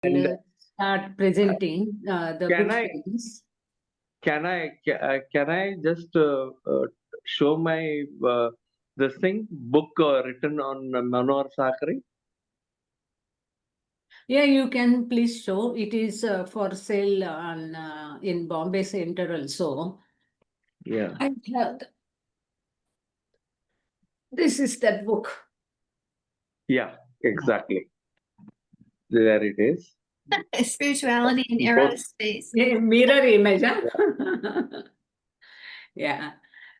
And Start presenting the can book I pages. can I just show my this thing book written on Manohar Sakri? Yeah, you can please show. It is for sale on in Bombay Center also. Yeah, I have this is that book. yeah, exactly. There it is. Spirituality in Both. aerospace. Mirror image, huh? Yeah.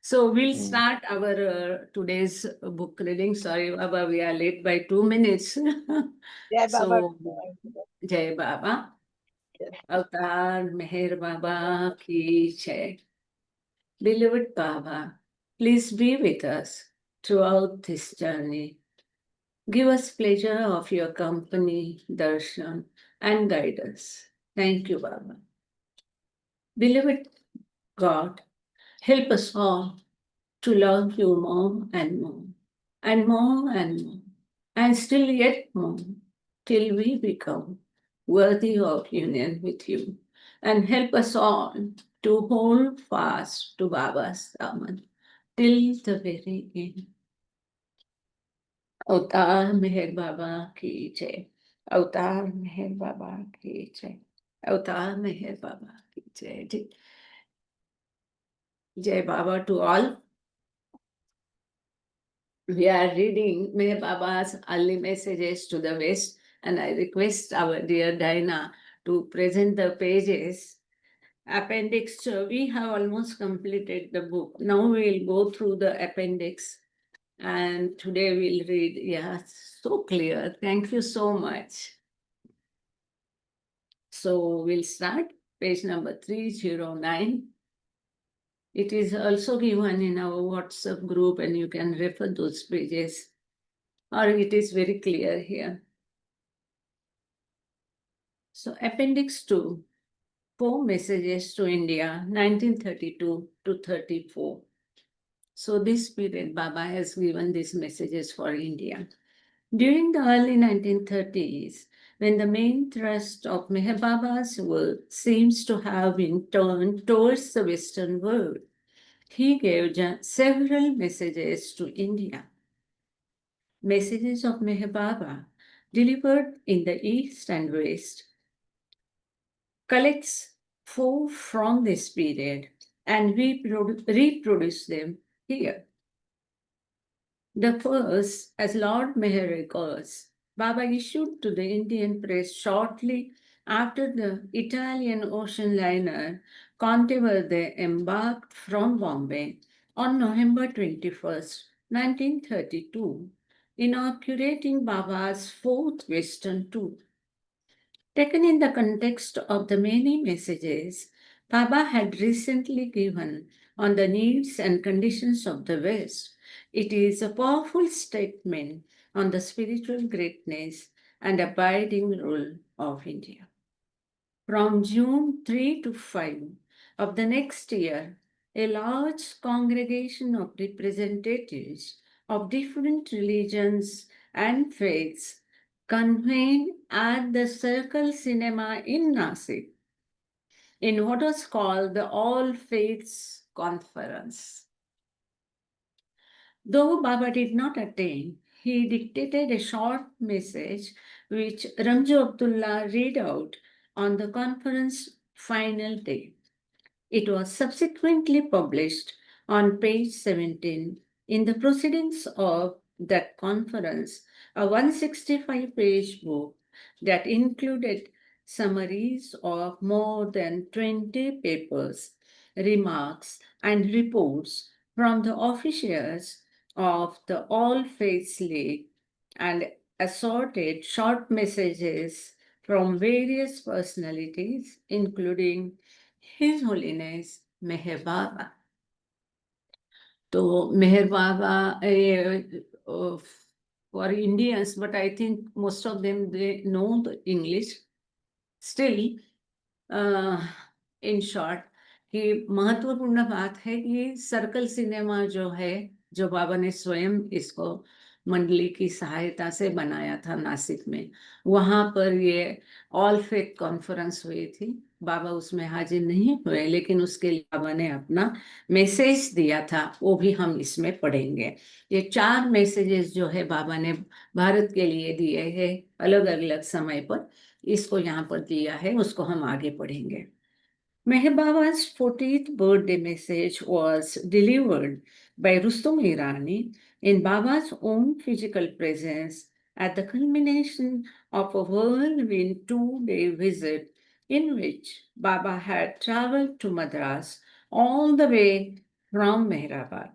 So we'll Mm. start our today's book reading. Sorry, Baba, we are late by 2 minutes. Jai Baba. So, Jai Baba. Avatar Meher Baba ki Jai. Beloved Baba, please be with us throughout this journey. Give us pleasure of your company, darshan, and guide us. Thank you, Baba. Beloved God, help us all to love you more and more, and more and more, and still yet more, till we become worthy of union with you. And help us all to hold fast to Baba's Daman till the very end. अवतार मेहर बाबा की जय. अवतार मेहर बाबा की जय. अवतार मेहर बाबा की जय. Jai Baba to all. We are reading Meher Baba's early messages to the West, and I request our dear Dinah to present the pages. Appendix, we have almost completed the book. Now we'll go through the appendix, and today we'll read. Yeah, so clear. Thank you so much. So we'll start page number 309. It is also given in our WhatsApp group, and you can refer those pages, or it is very clear here. So Appendix 2, 4 messages to India, 1932 to 34. So this period, Baba has given these messages for India. During the early 1930s, when the main thrust of Meher Baba's work seems to have been turned towards the Western world, he gave several messages to India. Messages of Meher Baba, delivered in the East and West, collects 4 from this period and reproduce them here. The first, as Lord Meher records, Baba issued to the Indian press shortly after the Italian ocean liner Conte Verde embarked from Bombay on November 21st, 1932, inaugurating Baba's fourth Western tour. Taken in the context of the many messages Baba had recently given on the needs and conditions of the West, it is a powerful statement on the spiritual greatness and abiding rule of India. From June 3 to 5 of the next year, a large congregation of representatives of different religions and faiths convened at the Circle Cinema in Nasik in what was called the All Faiths Conference. Though Baba did not attend, he dictated a short message which Ramju Abdullah read out on the conference final day. It was subsequently published on page 17 in the proceedings of that conference, a 165-page book that included summaries of more than 20 papers, remarks, and reports from the officials of the All Faiths League and assorted short messages from various personalities, including His Holiness Meher Baba. So Meher Baba for Indians, but I think most of them they know the English. Still, in short, कि महत्वपूर्ण बात है कि circle cinema जो है जो बाबा ने स्वयं इसको मंडली की सहायता से बनाया था नासिक में। वहां पर ये ऑल फेथ कॉन्फ्रेंस हुई थी। बाबा उसमें हाजिर नहीं हुए, लेकिन उसके लिए बाबा ने अपना मैसेज दिया था, वो भी हम इसमें पढ़ेंगे। ये 4 मैसेजेस जो है बाबा ने भारत के लिए दिए हैं अलग अलग समय पर, इसको यहाँ पर दिया है, उसको हम आगे पढ़ेंगे। Meher Baba's 40th birthday message was delivered by Rustum Irani in Baba's own physical presence at the culmination of a whirlwind 2-day visit in which Baba had traveled to Madras all the way from Mehrabad.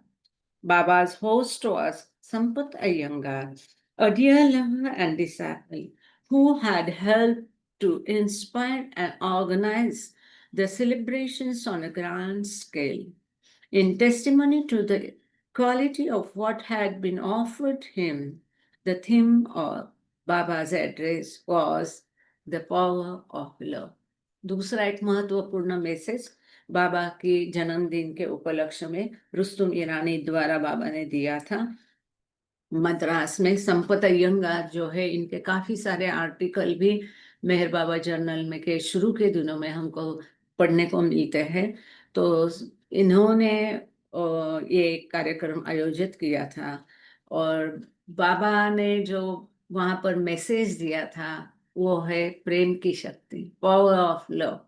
Baba's host was Sampath Iyengar, a dear lover and disciple who had helped to inspire and organize the celebrations on a grand scale. In testimony to the quality of what had been offered him, the theme of Baba's address was the power of love. दूसरा एक महत्वपूर्ण message बाबा की जन्मदिन के उपलक्ष्य में रुस्तुम ईरानी द्वारा बाबा ने दिया था। मद्रास में संपत अयंगार जो है, इनके काफी सारे आर्टिकल भी मेहर बाबा जर्नल में के शुरू के दिनों में हमको पढ़ने को मिलते हैं। तो इन्होंने ये कार्यक्रम आयोजित किया था, और बाबा ने जो वहां पर मैसेज दिया था वो है प्रेम की शक्ति, power of love.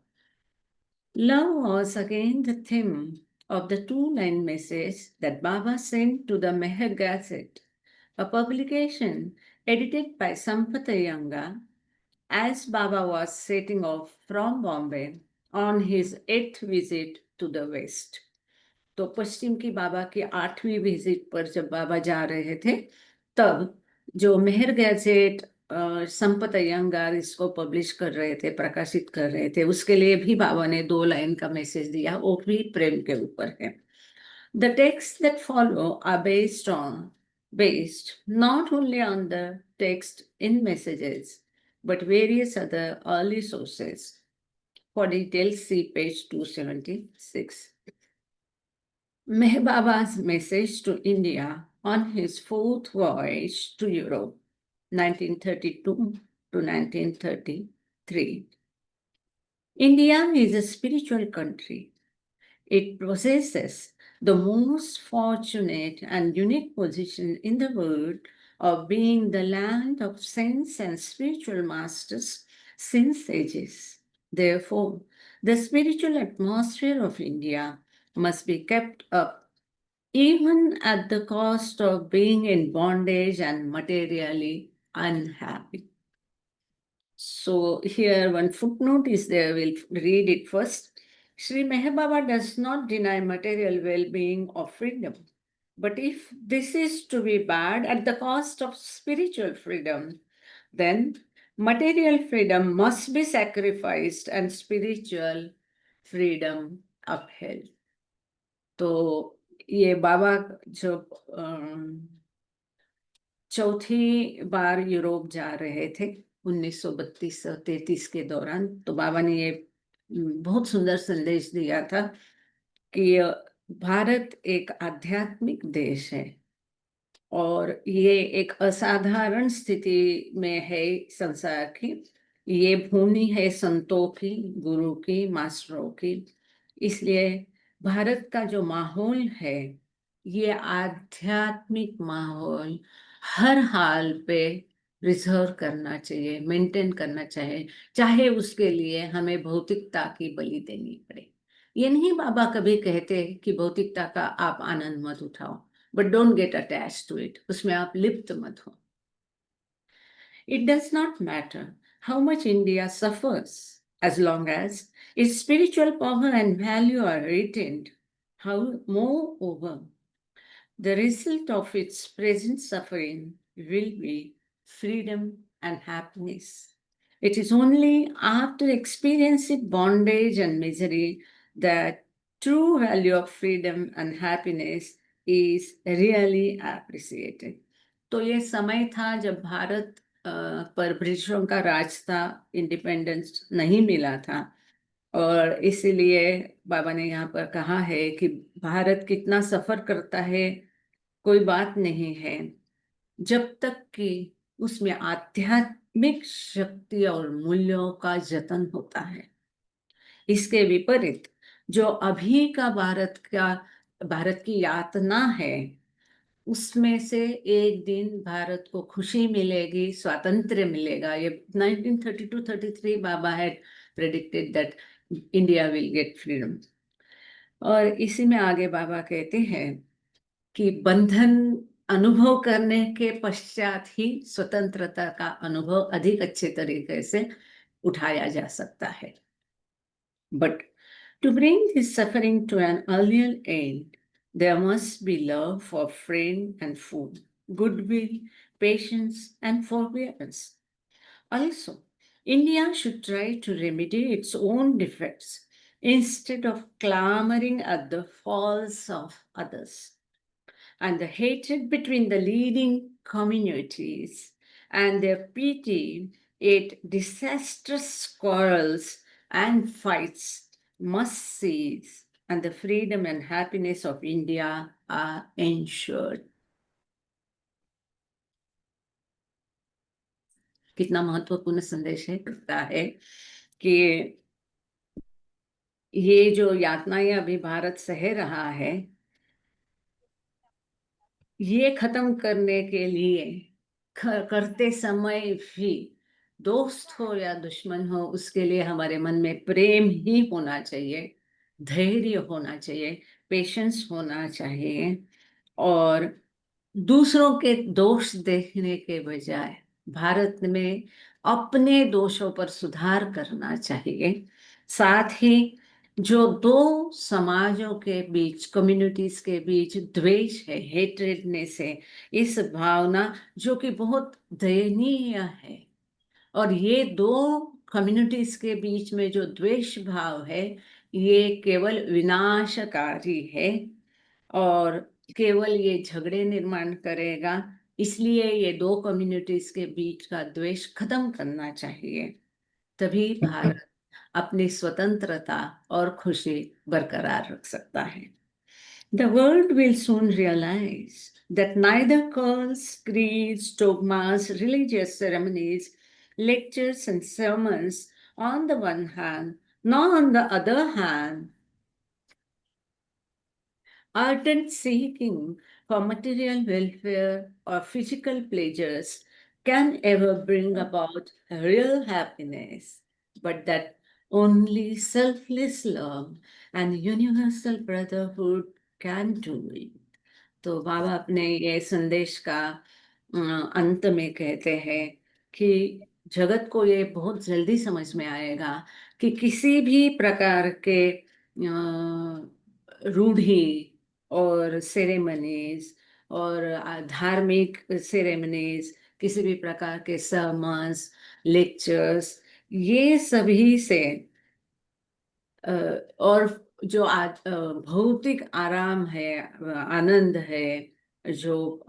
Love was again the theme of the 2-line message that Baba sent to the Meher Gazette, a publication edited by Sampath Iyengar, as Baba was setting off from Bombay on his 8th visit to the West. तो पश्चिम की बाबा की 8वीं visit पर जब बाबा जा रहे थे, तब जो मेहर गैजेट संपत अयंगार इसको पब्लिश कर रहे थे, प्रकाशित कर रहे थे, उसके लिए भी बाबा ने 2 लाइन का मैसेज दिया, वो भी प्रेम के ऊपर है। The texts that follow are based not only on the text in messages, but various other early sources. For details, see page 276. Meher Baba's message to India on his 4th voyage to Europe, 1932 to 1933. India is a spiritual country. It possesses the most fortunate and unique position in the world of being the land of saints and spiritual masters since ages. Therefore, the spiritual atmosphere of India must be kept up, even at the cost of being in bondage and materially unhappy. So here one footnote is there, we'll read it first. Sri Meher Baba does not deny material well-being or freedom. But if this is to be bad at the cost of spiritual freedom, then material freedom must be sacrificed and spiritual freedom upheld. तो ये बाबा जब चौथी बार Europe जा रहे थे 1932-33 के दौरान, तो बाबा ने ये बहुत सुंदर संदेश दिया था कि भारत एक आध्यात्मिक देश है और ये एक असाधारण स्थिति में है संसार की। ये भूमि है संतों की, गुरु की, मास्टरों की। इसलिए भारत का जो माहौल है, ये आध्यात्मिक माहौल हर हाल पे रिजर्व करना चाहिए, मेंटेन करना चाहिए, चाहे उसके लिए हमें भौतिकता की बलि देनी पड़े। ये नहीं बाबा कभी कहते कि भौतिकता का आप आनंद मत उठाओ, but don't get attached to it. उसमें आप लिप्त मत हो। It does not matter how much India suffers, as long as its spiritual power and value are retained. Moreover, the result of its present suffering will be freedom and happiness. It is only after experiencing bondage and misery that true value of freedom and happiness is really appreciated. तो ये समय था जब भारत पर ब्रिटिशों का राज था, independence नहीं मिला था, और इसीलिए बाबा ने यहाँ पर कहा है कि भारत कितना सफर करता है कोई बात नहीं है, जब तक कि उसमें आध्यात्मिक शक्ति और मूल्यों का जतन होता है। इसके विपरीत जो अभी का भारत की यातना है, उसमें से एक दिन भारत को खुशी मिलेगी, स्वातंत्र्य मिलेगा। ये 1932-33 Baba had predicted that India will get freedom. और इसी में आगे बाबा कहते हैं कि बंधन अनुभव करने के पश्चात ही स्वतंत्रता का अनुभव अधिक अच्छे तरीके से उठाया जा सकता है। But to bring this suffering to an earlier end, there must be love for friend and food, goodwill, patience, and forbearance. Also, India should try to remedy its own defects instead of clamoring at the faults of others. And the hatred between the leading communities and their pity at disastrous quarrels and fights must cease, and the freedom and happiness of India are ensured. कितना महत्वपूर्ण संदेश है, कहता है कि ये जो यातनाएं अभी भारत सह रहा है, ये खत्म करने के लिए करते समय भी दोस्त हो या दुश्मन हो, उसके लिए हमारे मन में प्रेम ही होना चाहिए, धैर्य होना चाहिए, पेशेंस होना चाहिए, और दूसरों के दोष देखने के बजाय भारत में अपने दोषों पर सुधार करना चाहिए। साथ ही जो दो समाजों के बीच, कम्युनिटीज के बीच द्वेष है, हेट्रेडनेस है, इस भावना जो कि बहुत दयनीय है, और ये दो कम्युनिटीज के बीच में जो द्वेष भाव है, ये केवल विनाशकारी है और केवल ये झगड़े निर्माण करेगा। इसलिए ये दो कम्युनिटीज के बीच का द्वेष खत्म करना चाहिए, तभी भारत अपनी स्वतंत्रता और खुशी बरकरार रख सकता है। The world will soon realize that neither cults, creeds, dogmas, religious ceremonies, lectures and sermons on the one hand, nor on the other hand, ardent seeking for material welfare or physical pleasures can ever bring about real happiness, but that only selfless love and universal brotherhood can do it. तो बाबा अपने ये संदेश का अंत में कहते हैं कि जगत को ये बहुत जल्दी समझ में आएगा कि किसी भी प्रकार के रूढ़ी और सेरेमनीज और धार्मिक सेरेमनीज, किसी भी प्रकार के sermons, लेक्चर्स, ये सभी से और जो आज भौतिक आराम है, आनंद है, जो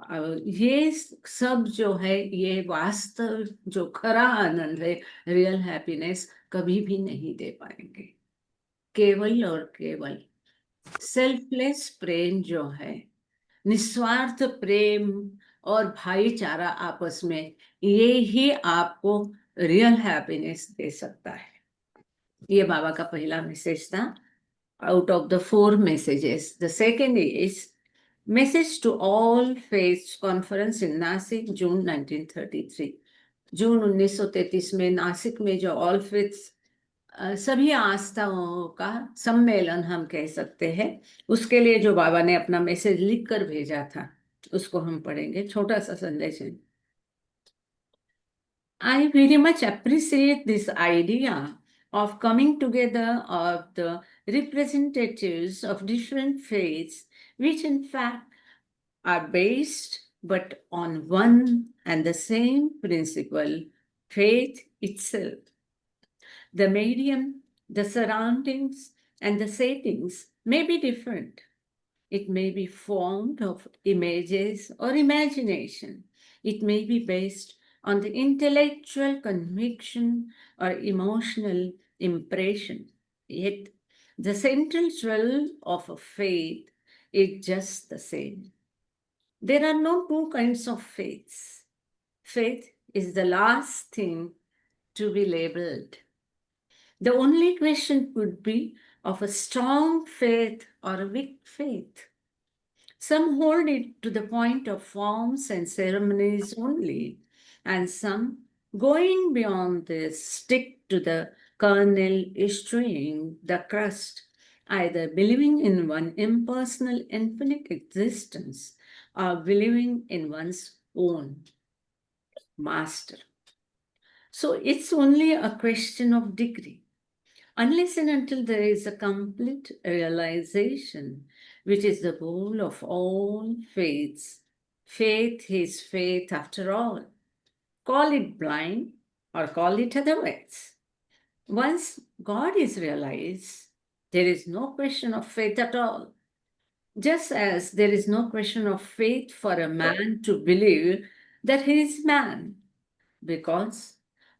ये सब जो है, ये वास्तव जो खरा आनंद है, रियल हैप्पीनेस कभी भी नहीं दे पाएंगे। केवल और केवल सेल्फलेस प्रेम जो है, निस्वार्थ प्रेम और भाईचारा आपस में, ये ही आपको रियल हैप्पीनेस दे सकता है। ये बाबा का पहला मैसेज था out of the 4 messages. The second is Message to All Faiths Conference in Nasik, June 1933. जून 1933 में नासिक में जो ऑल फेथ्स, सभी आस्थाओं का सम्मेलन हम कह सकते हैं, उसके लिए जो बाबा ने अपना मैसेज लिख कर भेजा था, उसको हम पढ़ेंगे। छोटा सा संदेश है। I very much appreciate this idea of coming together of the representatives of different faiths, which in fact are based but on one and the same principle, faith itself. The medium, the surroundings, and the settings may be different. It may be formed of images or imagination. It may be based on the intellectual conviction or emotional impression. Yet, the central jewel of a faith is just the same. There are no two kinds of faiths. Faith is the last thing to be labeled. The only question could be of a strong faith or a weak faith. Some hold it to the point of forms and ceremonies only, and some, going beyond this, stick to the kernel issuing the crust, either believing in one impersonal infinite existence or believing in one's own master. So it's only a question of degree. Unless and until there is a complete realization, which is the goal of all faiths. Faith is faith after all. Call it blind or call it otherwise. Once God is realized, there is no question of faith at all. Just as there is no question of faith for a man to believe that he is man, because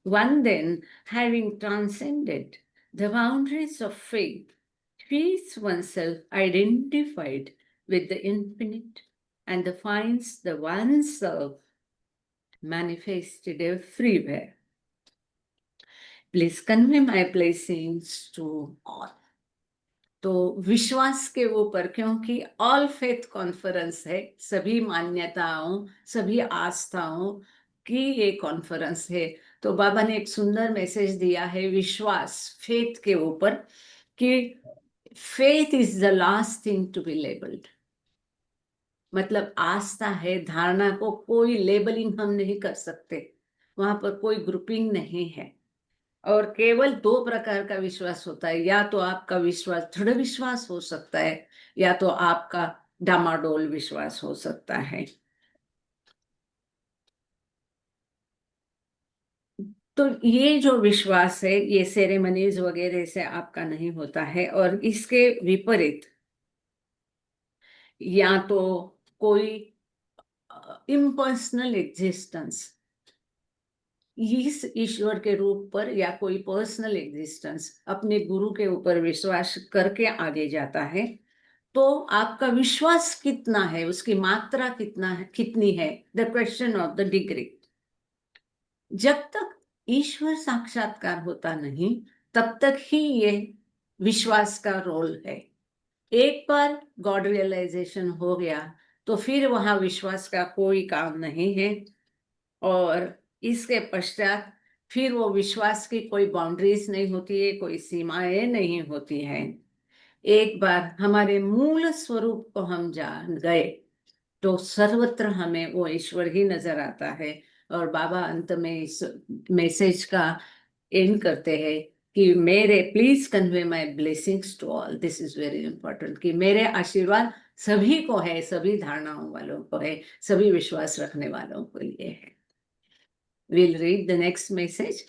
one then, having transcended the boundaries of faith, feels oneself identified with the infinite and finds the oneself manifested everywhere. Please convey my blessings to all. तो विश्वास के ऊपर, क्योंकि all faith conference है, सभी मान्यताओं, सभी आस्थाओं की ये कॉन्फ्रेंस है, तो बाबा ने एक सुंदर मैसेज दिया है विश्वास, फेथ के ऊपर, कि faith is the last thing to be labelled. मतलब आस्था है, धारणा को कोई लेबलिंग हम नहीं कर सकते, वहां पर कोई ग्रुपिंग नहीं है. और केवल दो प्रकार का विश्वास होता है, या तो आपका विश्वास दृढ़ विश्वास हो सकता है, या तो आपका डामाडोल विश्वास हो सकता है. तो ये जो विश्वास है, ये सेरेमनीज वगैरह से आपका नहीं होता है. और इसके विपरीत या तो कोई इम्पर्सनल एग्जिस्टेंस, इस ईश्वर के रूप पर, या कोई पर्सनल एग्जिस्टेंस अपने गुरु के ऊपर विश्वास करके आगे जाता है, तो आपका विश्वास कितना है, उसकी मात्रा कितनी है, the question of the degree. जब तक ईश्वर साक्षात्कार होता नहीं, तब तक ही ये विश्वास का रोल है. एक बार गॉड रियलाइजेशन हो गया तो फिर वहां विश्वास का कोई काम नहीं है. और इसके पश्चात फिर वो विश्वास की कोई बाउंड्रीज नहीं होती है, कोई सीमाएं नहीं होती हैं. एक बार हमारे मूल स्वरूप को हम जान गए तो सर्वत्र हमें वो ईश्वर ही नजर आता है. और बाबा अंत में इस मैसेज का एंड करते हैं कि मेरे please convey my blessings to all. This is very important, कि मेरे आशीर्वाद सभी को है, सभी धारणाओं वालों को है, सभी विश्वास रखने वालों के लिए है. We'll read the next message.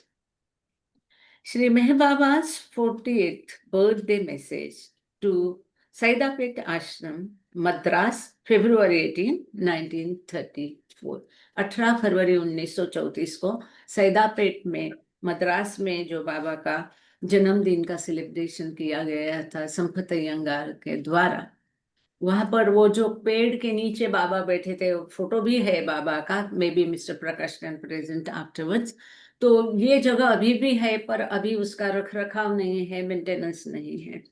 Shri Meher Baba's 40th birthday message to Saidapet Ashram, Madras, February 18, 1934. 18 फरवरी 1934 को सैदापेट में, मद्रास में जो बाबा का जन्मदिन का सेलिब्रेशन किया गया था संपत अयंगार के द्वारा, वहां पर वो जो पेड़ के नीचे बाबा बैठे थे, फोटो भी है बाबा का, may be mister Prakash can present afterwards. तो ये जगह अभी भी है, पर अभी उसका रख रखाव नहीं है, मेंटेनेंस नहीं है.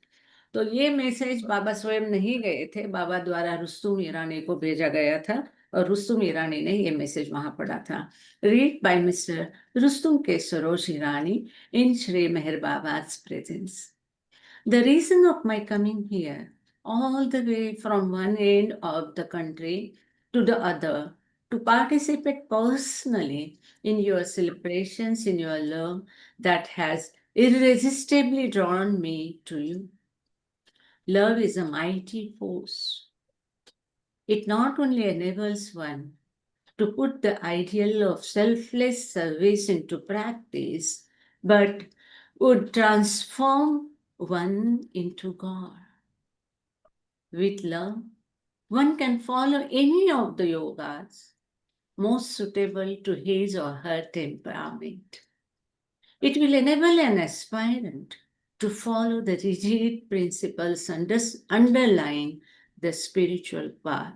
तो ये मैसेज बाबा स्वयं नहीं गए थे, बाबा द्वारा रुस्तुम ईरानी को भेजा गया था, और रुस्तुम ईरानी ने ये मैसेज वहां पढ़ा था. रीड बाय मिस्टर रुस्तुम के सरोज ईरानी इन श्री मेहर बाबा's presence. The reason of my coming here, all the way from one end of the country to the other, to participate personally in your celebrations, in your love, that has irresistibly drawn me to you. Love is a mighty force. It not only enables one to put the ideal of selfless service into practice, but would transform one into God. With love, one can follow any of the yogas most suitable to his or her temperament. It will enable an aspirant to follow the rigid principles underlying the spiritual path,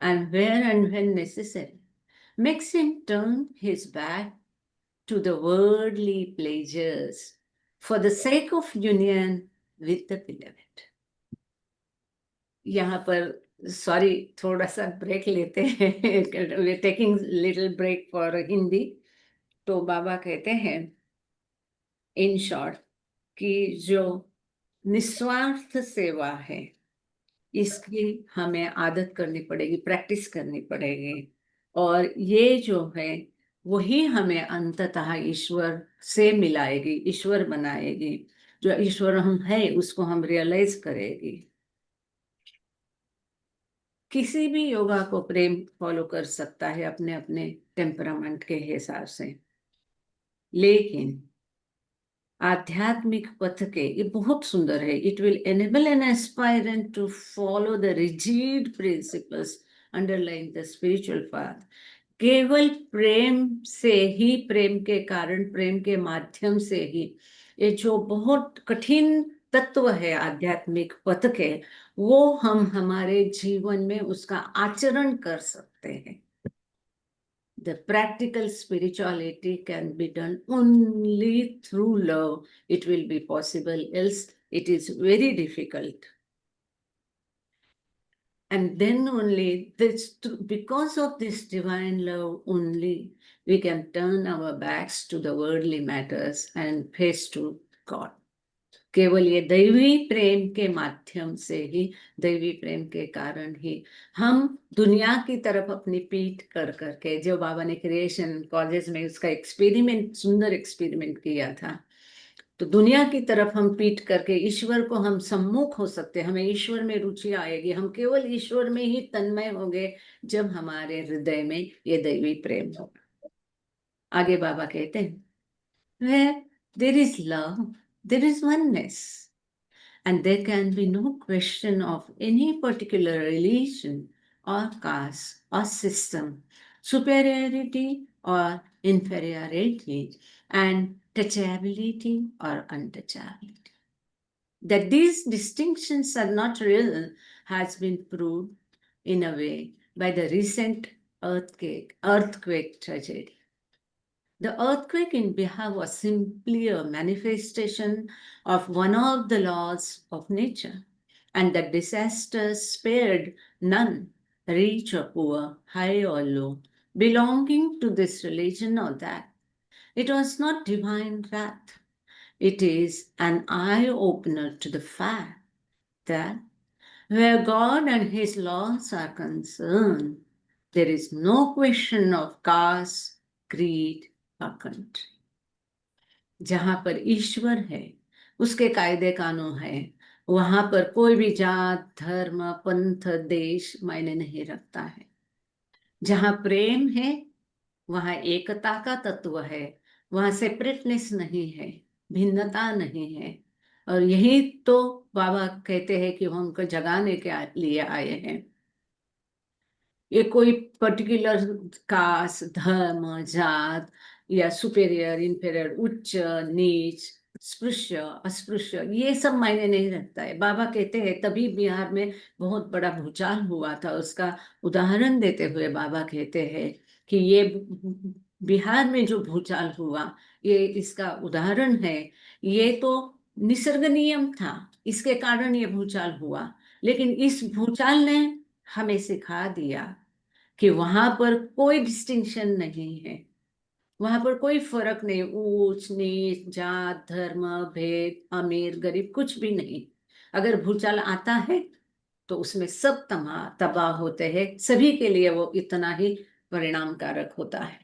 and where and when necessary, makes him turn his back to the worldly pleasures for the sake of union with the beloved. यहाँ पर sorry थोड़ा सा break लेते हैं, taking little break for Hindi. तो बाबा कहते हैं in short कि जो निस्वार्थ सेवा है इसकी हमें आदत करनी पड़ेगी, प्रैक्टिस करनी पड़ेगी, और ये जो है वही हमें अंततः ईश्वर से मिलाएगी, ईश्वर बनाएगी। जो ईश्वर हम है उसको हम रियलाइज करेगी। किसी भी योगा को प्रेम फॉलो कर सकता है अपने अपने टेम्परामेंट के हिसाब से, लेकिन आध्यात्मिक पथ के ये बहुत सुंदर है। It will enable an aspirant to follow the rigid principles underlying the spiritual path. केवल प्रेम से ही, प्रेम के कारण, प्रेम के माध्यम से ही ये जो बहुत कठिन तत्व है आध्यात्मिक पथ के, वो हम हमारे जीवन में उसका आचरण कर सकते हैं। The practical spirituality can be done only through love. It will be possible, else it is very difficult. And then only this, because of this divine love only, we can turn our backs to the worldly matters and face to God. केवल ये दैवी प्रेम के माध्यम से ही, दैवी प्रेम के कारण ही हम दुनिया की तरफ अपनी पीठ कर करके, जो बाबा ने क्रिएशन कॉलेज में उसका एक्सपेरिमेंट, सुंदर एक्सपेरिमेंट किया था, तो दुनिया की तरफ हम पीठ करके ईश्वर को हम सम्मुख हो सकते हैं, हमें ईश्वर में रुचि आएगी। हम केवल ईश्वर में ही तन्मय होंगे जब हमारे हृदय में ये दैवी प्रेम होगा। आगे बाबा कहते हैं, where there is love, there is oneness, and there can be no question of any particular religion or caste or system, superiority or inferiority, and touchability or untouchability. That these distinctions are not real has been proved in a way by the recent earthquake tragedy. The earthquake in Bihar was simply a manifestation of one of the laws of nature, and the disaster spared none, rich or poor, high or low, belonging to this religion or that. It was not divine wrath. It is an eye-opener to the fact that where God and His laws are concerned, there is no question of caste, creed, or country. जहां पर ईश्वर है, उसके कायदे कानून है, वहां पर कोई भी जात, धर्म, पंथ, देश मायने नहीं रखता है। जहां प्रेम है वहां एकता का तत्व है, वहां सेपरेटनेस नहीं है, भिन्नता नहीं है। और यही तो बाबा कहते हैं कि हम उनको जगाने के लिए आए हैं। ये कोई पर्टिकुलर कास्ट, धर्म, जात या सुपेरियर, इंफीरियर, उच्च, नीच, स्पृश्य, अस्पृश्य, ये सब मायने नहीं रखता है। बाबा कहते हैं तभी बिहार में बहुत बड़ा भूचाल हुआ था, उसका उदाहरण देते हुए बाबा कहते हैं कि ये बिहार में जो भूचाल हुआ, ये इसका उदाहरण है। ये तो निसर्ग नियम था, इसके कारण ये भूचाल हुआ, लेकिन इस भूचाल ने हमें सिखा दिया कि वहां पर कोई डिस्टिंक्शन नहीं है, वहां पर कोई फर्क नहीं, ऊंच नीच, जात, धर्म, भेद, अमीर गरीब, कुछ भी नहीं। अगर भूचाल आता है तो उसमें सब तबाह होते हैं, सभी के लिए वो इतना ही परिणामकारक होता है।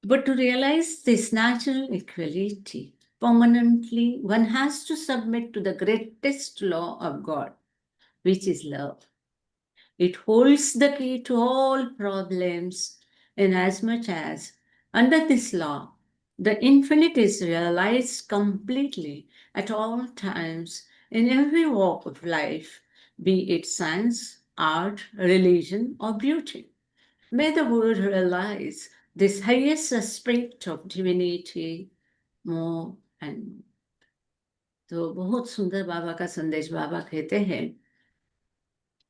But to realize this natural equality permanently, one has to submit to the greatest law of God, which is love. It holds the key to all problems, inasmuch as, under this law, the infinite is realized completely at all times in every walk of life, be it science, art, religion, or beauty. May the world realize this highest aspect of divinity more and more. तो बहुत सुंदर बाबा का संदेश। बाबा कहते हैं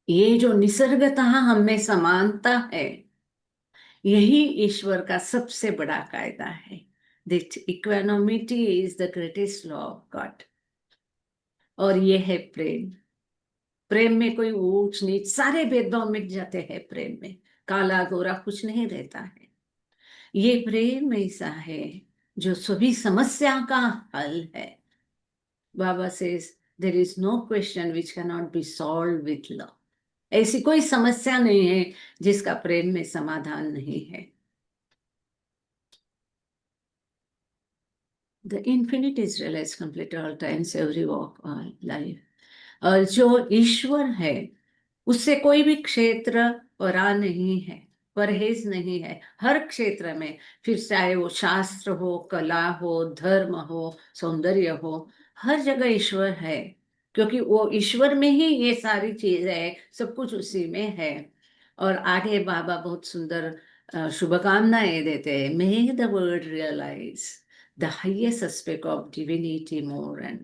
ये जो निसर्गतः हम में समानता है, यही ईश्वर का सबसे बड़ा कायदा है। That equanimity is the greatest law of God. और ये है प्रेम। प्रेम में कोई ऊंच नीच, सारे भेदभाव मिट जाते हैं प्रेम में। काला गोरा कुछ नहीं रहता है। ये प्रेम ऐसा है जो सभी समस्या का हल है। बाबा says there is no question which cannot be solved with love. ऐसी कोई समस्या नहीं है जिसका प्रेम में समाधान नहीं है। The infinite is realized complete all times, every walk of life. और जो ईश्वर है उससे कोई भी क्षेत्र परा नहीं है, परहेज नहीं है। हर क्षेत्र में, फिर चाहे वो शास्त्र हो, कला हो, धर्म हो, सौंदर्य हो, हर जगह ईश्वर है, क्योंकि वो ईश्वर में ही ये सारी चीजें है, सब कुछ उसी में है। और आगे बाबा बहुत सुंदर शुभकामनाएं देते हैं। May the world realise the highest aspect of divinity more and.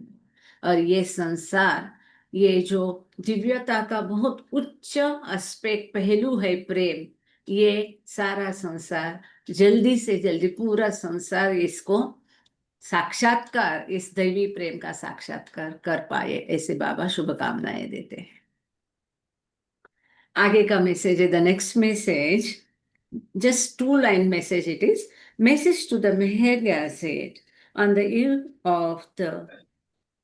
और ये संसार, ये जो दिव्यता का बहुत उच्च एस्पेक्ट पहलू है प्रेम, ये सारा संसार जल्दी से जल्दी, पूरा संसार इसको साक्षात्कार, इस दैवी प्रेम का साक्षात्कार कर पाए, ऐसे बाबा शुभकामनाएं देते हैं। आगे का मैसेज है, the next message, just 2-line message it is. Message to the Meher Gazette on the eve of the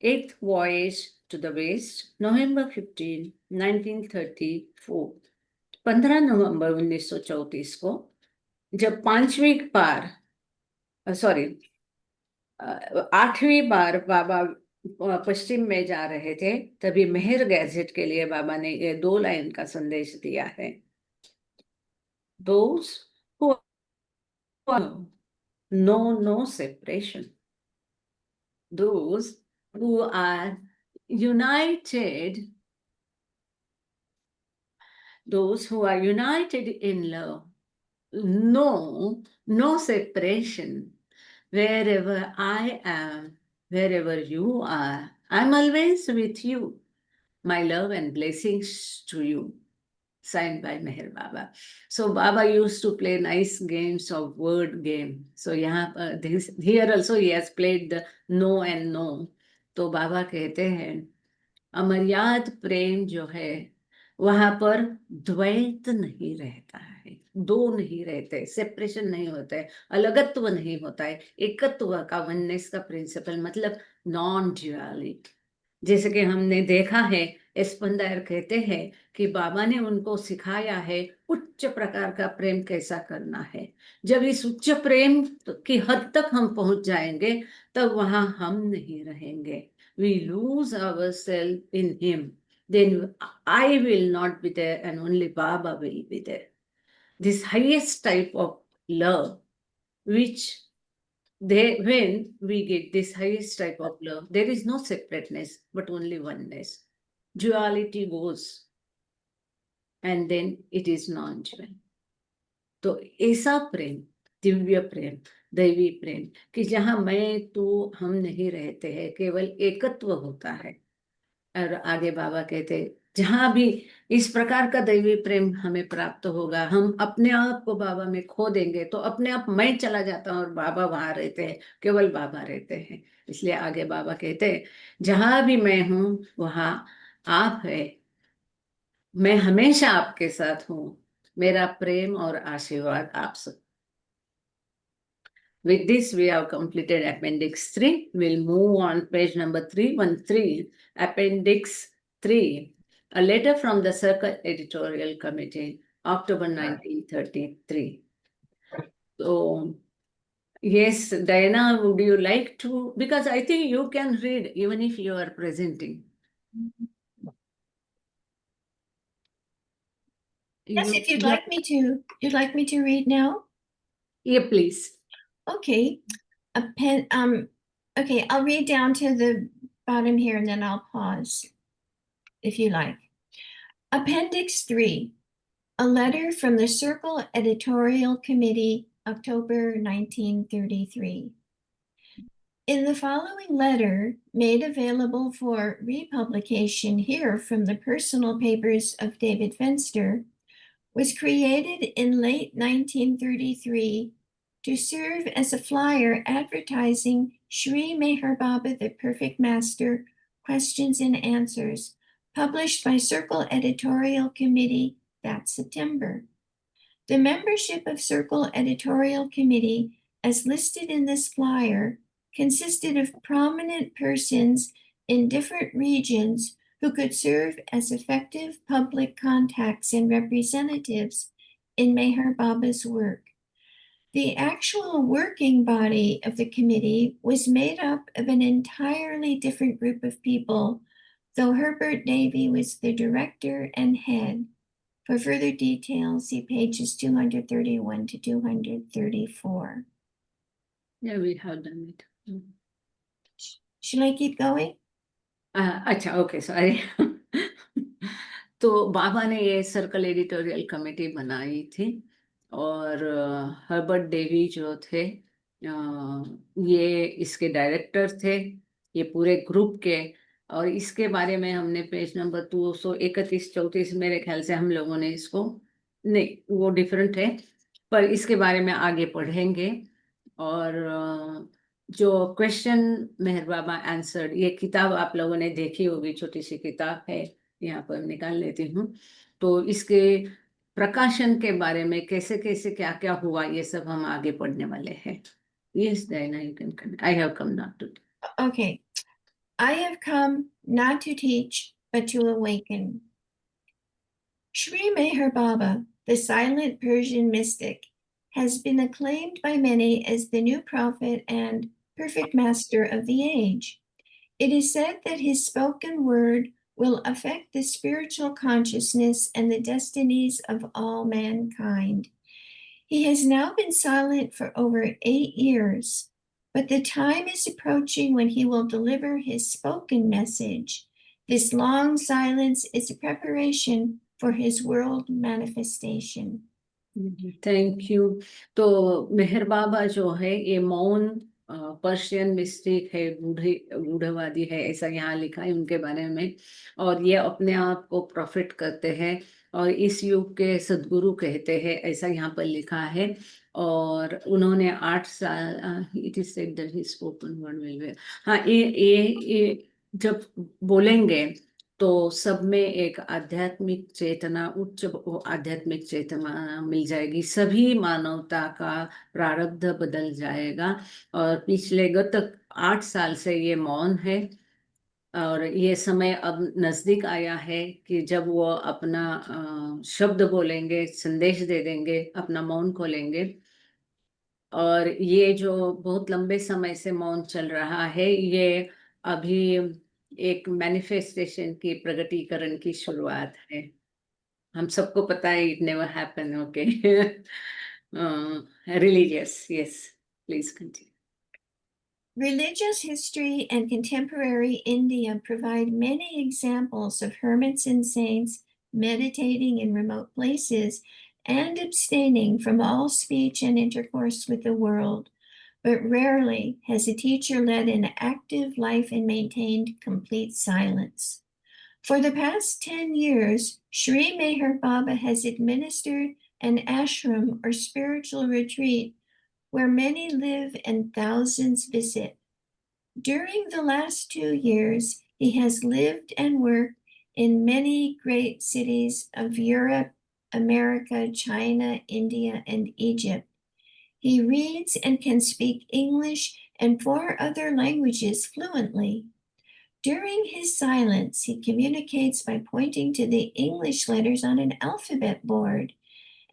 8th voyage to the west, November 15, 1934. 15 नवंबर 1934 को जब 8वीं बार बाबा पश्चिम में जा रहे थे, तभी मेहर गैजेट के लिए बाबा ने ये 2 लाइन का संदेश दिया है। Those who know no separation, those who are united, those who are united in love, know no separation. Wherever I am, wherever you are, I'm always with you. My love and blessings to you. Signed by Meher Baba. So Baba used to play nice games of word game. So here also he has played the no and no. तो बाबा कहते हैं अमर्याद प्रेम जो है वहां पर द्वैत नहीं रहता है, दो नहीं रहते, सेपरेशन नहीं होता है, अलगत्व नहीं होता है, एकत्व का, वननेस का प्रिंसिपल, मतलब नॉन ड्युअलिटी। जैसे कि हमने देखा है, एस्पंदायर कहते हैं कि बाबा ने उनको सिखाया है उच्च प्रकार का प्रेम कैसा करना है। जब इस उच्च प्रेम की हद तक हम पहुंच जाएंगे तब वहां हम नहीं रहेंगे। We lose ourselves in him, then I will not be there and only Baba will be there. This highest type of love, which when we get this highest type of love, there is no separateness, but only oneness. Duality goes, and then it is non-dual. तो ऐसा प्रेम, दिव्य प्रेम, दैवी प्रेम, कि जहां मैं तू हम नहीं रहते हैं, केवल एकत्व होता है। और आगे बाबा कहते जहां भी इस प्रकार का दैवी प्रेम हमें प्राप्त होगा, हम अपने आप को बाबा में खो देंगे तो अपने आप मैं चला जाता हूँ और बाबा वहां रहते हैं, केवल बाबा रहते हैं। इसलिए आगे बाबा कहते जहां भी मैं हूं वहां आप है, मैं हमेशा आपके साथ हूं, मेरा प्रेम और आशीर्वाद आप सब। With this, we have completed Appendix 3. We'll move on page number 313, Appendix 3, a letter from the Circle Editorial Committee, October 1933. So, yes, Diana, would you like to? Because I think you can read even if you are presenting. Yes, if you'd like me to. You'd like me to read now? Yeah, please. Okay. Okay, I'll read down to the bottom here and then I'll pause if you like. Appendix 3, a letter from the Circle Editorial Committee, October 1933. In the following letter, made available for republication here from the personal papers of David Fenster, was created in late 1933 to serve as a flyer advertising Sri Meher Baba, the Perfect Master, Questions and Answers, published by Circle Editorial Committee that September. The membership of Circle Editorial Committee, as listed in this flyer, consisted of prominent persons in different regions who could serve as effective public contacts and representatives in Meher Baba's work. The actual working body of the committee was made up of an entirely different group of people, though Herbert Davy was the director and head. For further details, see pages 231 to 234. Yeah, we have done it. Should I keep going? अच्छा okay sorry तो बाबा ने ये circle editorial committee बनाई थी और Herbert Davy जो थे ये इसके डायरेक्टर थे ये पूरे ग्रुप के और इसके बारे में हमने पेज नंबर 231-34 मेरे ख्याल से हम लोगों ने इसको नहीं वो डिफरेंट है पर इसके बारे में आगे पढ़ेंगे और जो क्वेश्चन मेहर बाबा आंसर्ड ये किताब आप लोगों ने देखी होगी छोटी सी किताब है यहाँ पर निकाल लेती हूँ तो इसके प्रकाशन के बारे में कैसे कैसे क्या क्या हुआ ये सब हम आगे पढ़ने वाले हैं Yes, Diana, you can. I have come not to. Okay. I have come not to teach, but to awaken. Sri Meher Baba, the silent Persian mystic, has been acclaimed by many as the new prophet and perfect master of the age. It is said that his spoken word will affect the spiritual consciousness and the destinies of all mankind. He has now been silent for over 8 years, but the time is approaching when he will deliver his spoken message. This long silence is a preparation for his world manifestation. Thank you. तो मेहर बाबा जो है ये मौन Persian mistake है बूढ़वादी है ऐसा यहाँ लिखा है उनके बारे में और ये अपने आप को प्रॉफिट करते हैं और इस युग के सद्गुरु कहते हैं ऐसा यहाँ पर लिखा है और उन्होंने 8 साल it is said that he spoken word will be हाँ ये जब बोलेंगे तो सब में एक आध्यात्मिक चेतना उच्च आध्यात्मिक चेतना मिल जाएगी सभी मानवता का प्रारब्ध बदल जाएगा और पिछले गत 8 साल से ये मौन है और ये समय अब नजदीक आया है कि जब वो अपना शब्द बोलेंगे संदेश दे देंगे अपना मौन खोलेंगे और ये जो बहुत लंबे समय से मौन चल रहा है ये अभी एक मैनिफेस्टेशन की प्रगटीकरण की शुरुआत है हम सबको पता है it never happen okay religious yes please continue Religious history and contemporary India provide many examples of hermits and saints meditating in remote places and abstaining from all speech and intercourse with the world. But rarely has a teacher led an active life and maintained complete silence. For the past 10 years, Sri Meher Baba has administered an ashram or spiritual retreat where many live and thousands visit. During the last 2 years, he has lived and worked in many great cities of Europe, America, China, India, and Egypt. He reads and can speak English and 4 other languages fluently. During his silence, he communicates by pointing to the English letters on an alphabet board.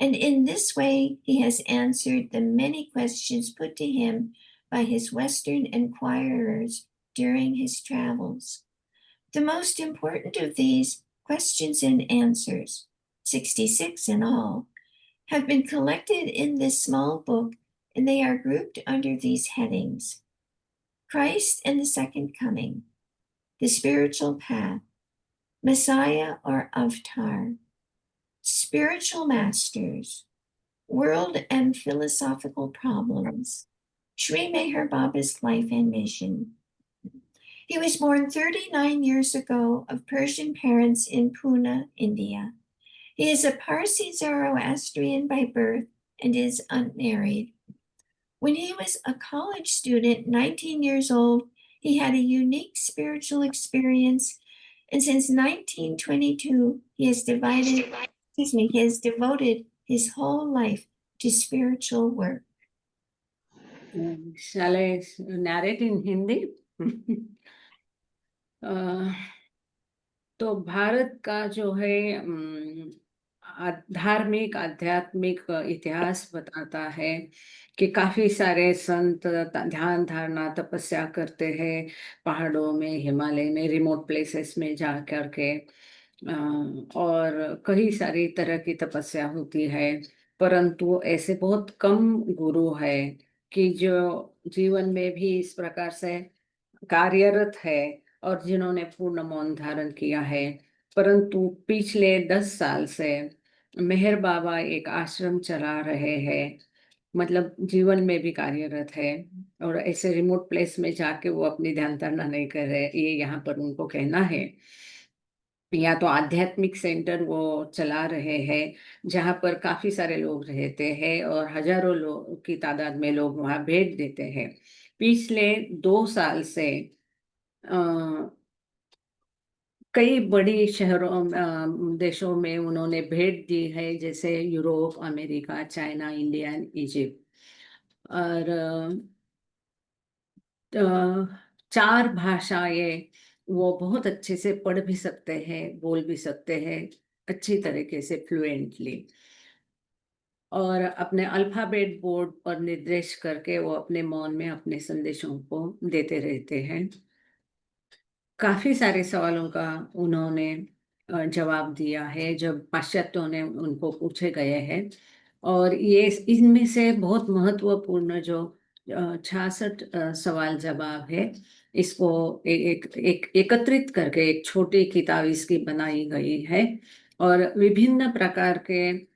And in this way, he has answered the many questions put to him by his Western inquirers during his travels. The most important of these questions and answers, 66 in all, have been collected in this small book, and they are grouped under these headings: Christ and the Second Coming, the Spiritual Path, Messiah or Avatar, Spiritual Masters, World and Philosophical Problems, Sri Meher Baba's life and mission. He was born 39 years ago of Persian parents in Pune, India. He is a Parsi Zoroastrian by birth and is unmarried. When he was a college student, 19 years old, he had a unique spiritual experience, and since 1922, he has devoted his whole life to spiritual work. Shall I narrate in Hindi? तो भारत का जो है धार्मिक आध्यात्मिक इतिहास बताता है कि काफी सारे संत ध्यान धारणा तपस्या करते हैं पहाड़ों में, हिमालय में, रिमोट प्लेसेस में जा कर के, और कई सारी तरह की तपस्या होती है, परंतु ऐसे बहुत कम गुरु है कि जो जीवन में भी इस प्रकार से कार्यरत है और जिन्होंने पूर्ण मौन धारण किया है। परंतु पिछले 10 साल से मेहर बाबा एक आश्रम चला रहे हैं, मतलब जीवन में भी कार्यरत है, और ऐसे रिमोट प्लेस में जाके वो अपनी ध्यान धारणा नहीं कर रहे, ये यहाँ पर उनको कहना है। या तो आध्यात्मिक सेंटर वो चला रहे हैं जहाँ पर काफी सारे लोग रहते हैं और हजारों लोग की तादाद में लोग वहाँ भेंट देते हैं। पिछले 2 साल से कई बड़ी शहरों देशों में उन्होंने भेंट दी है, जैसे Europe, America, China, India, Egypt, और 4 भाषाएं वो बहुत अच्छे से पढ़ भी सकते हैं, बोल भी सकते हैं अच्छी तरीके से, फ्लुएंटली, और अपने अल्फाबेट बोर्ड पर निर्देश करके वो अपने मौन में अपने संदेशों को देते रहते हैं। काफी सारे सवालों का उन्होंने जवाब दिया है जब पाश्चात्यों ने उनको पूछे गए हैं, और ये इनमें से बहुत महत्वपूर्ण जो 66 सवाल जवाब है, इसको एक एकत्रित करके एक छोटी किताब इसकी बनाई गई है, और विभिन्न प्रकार के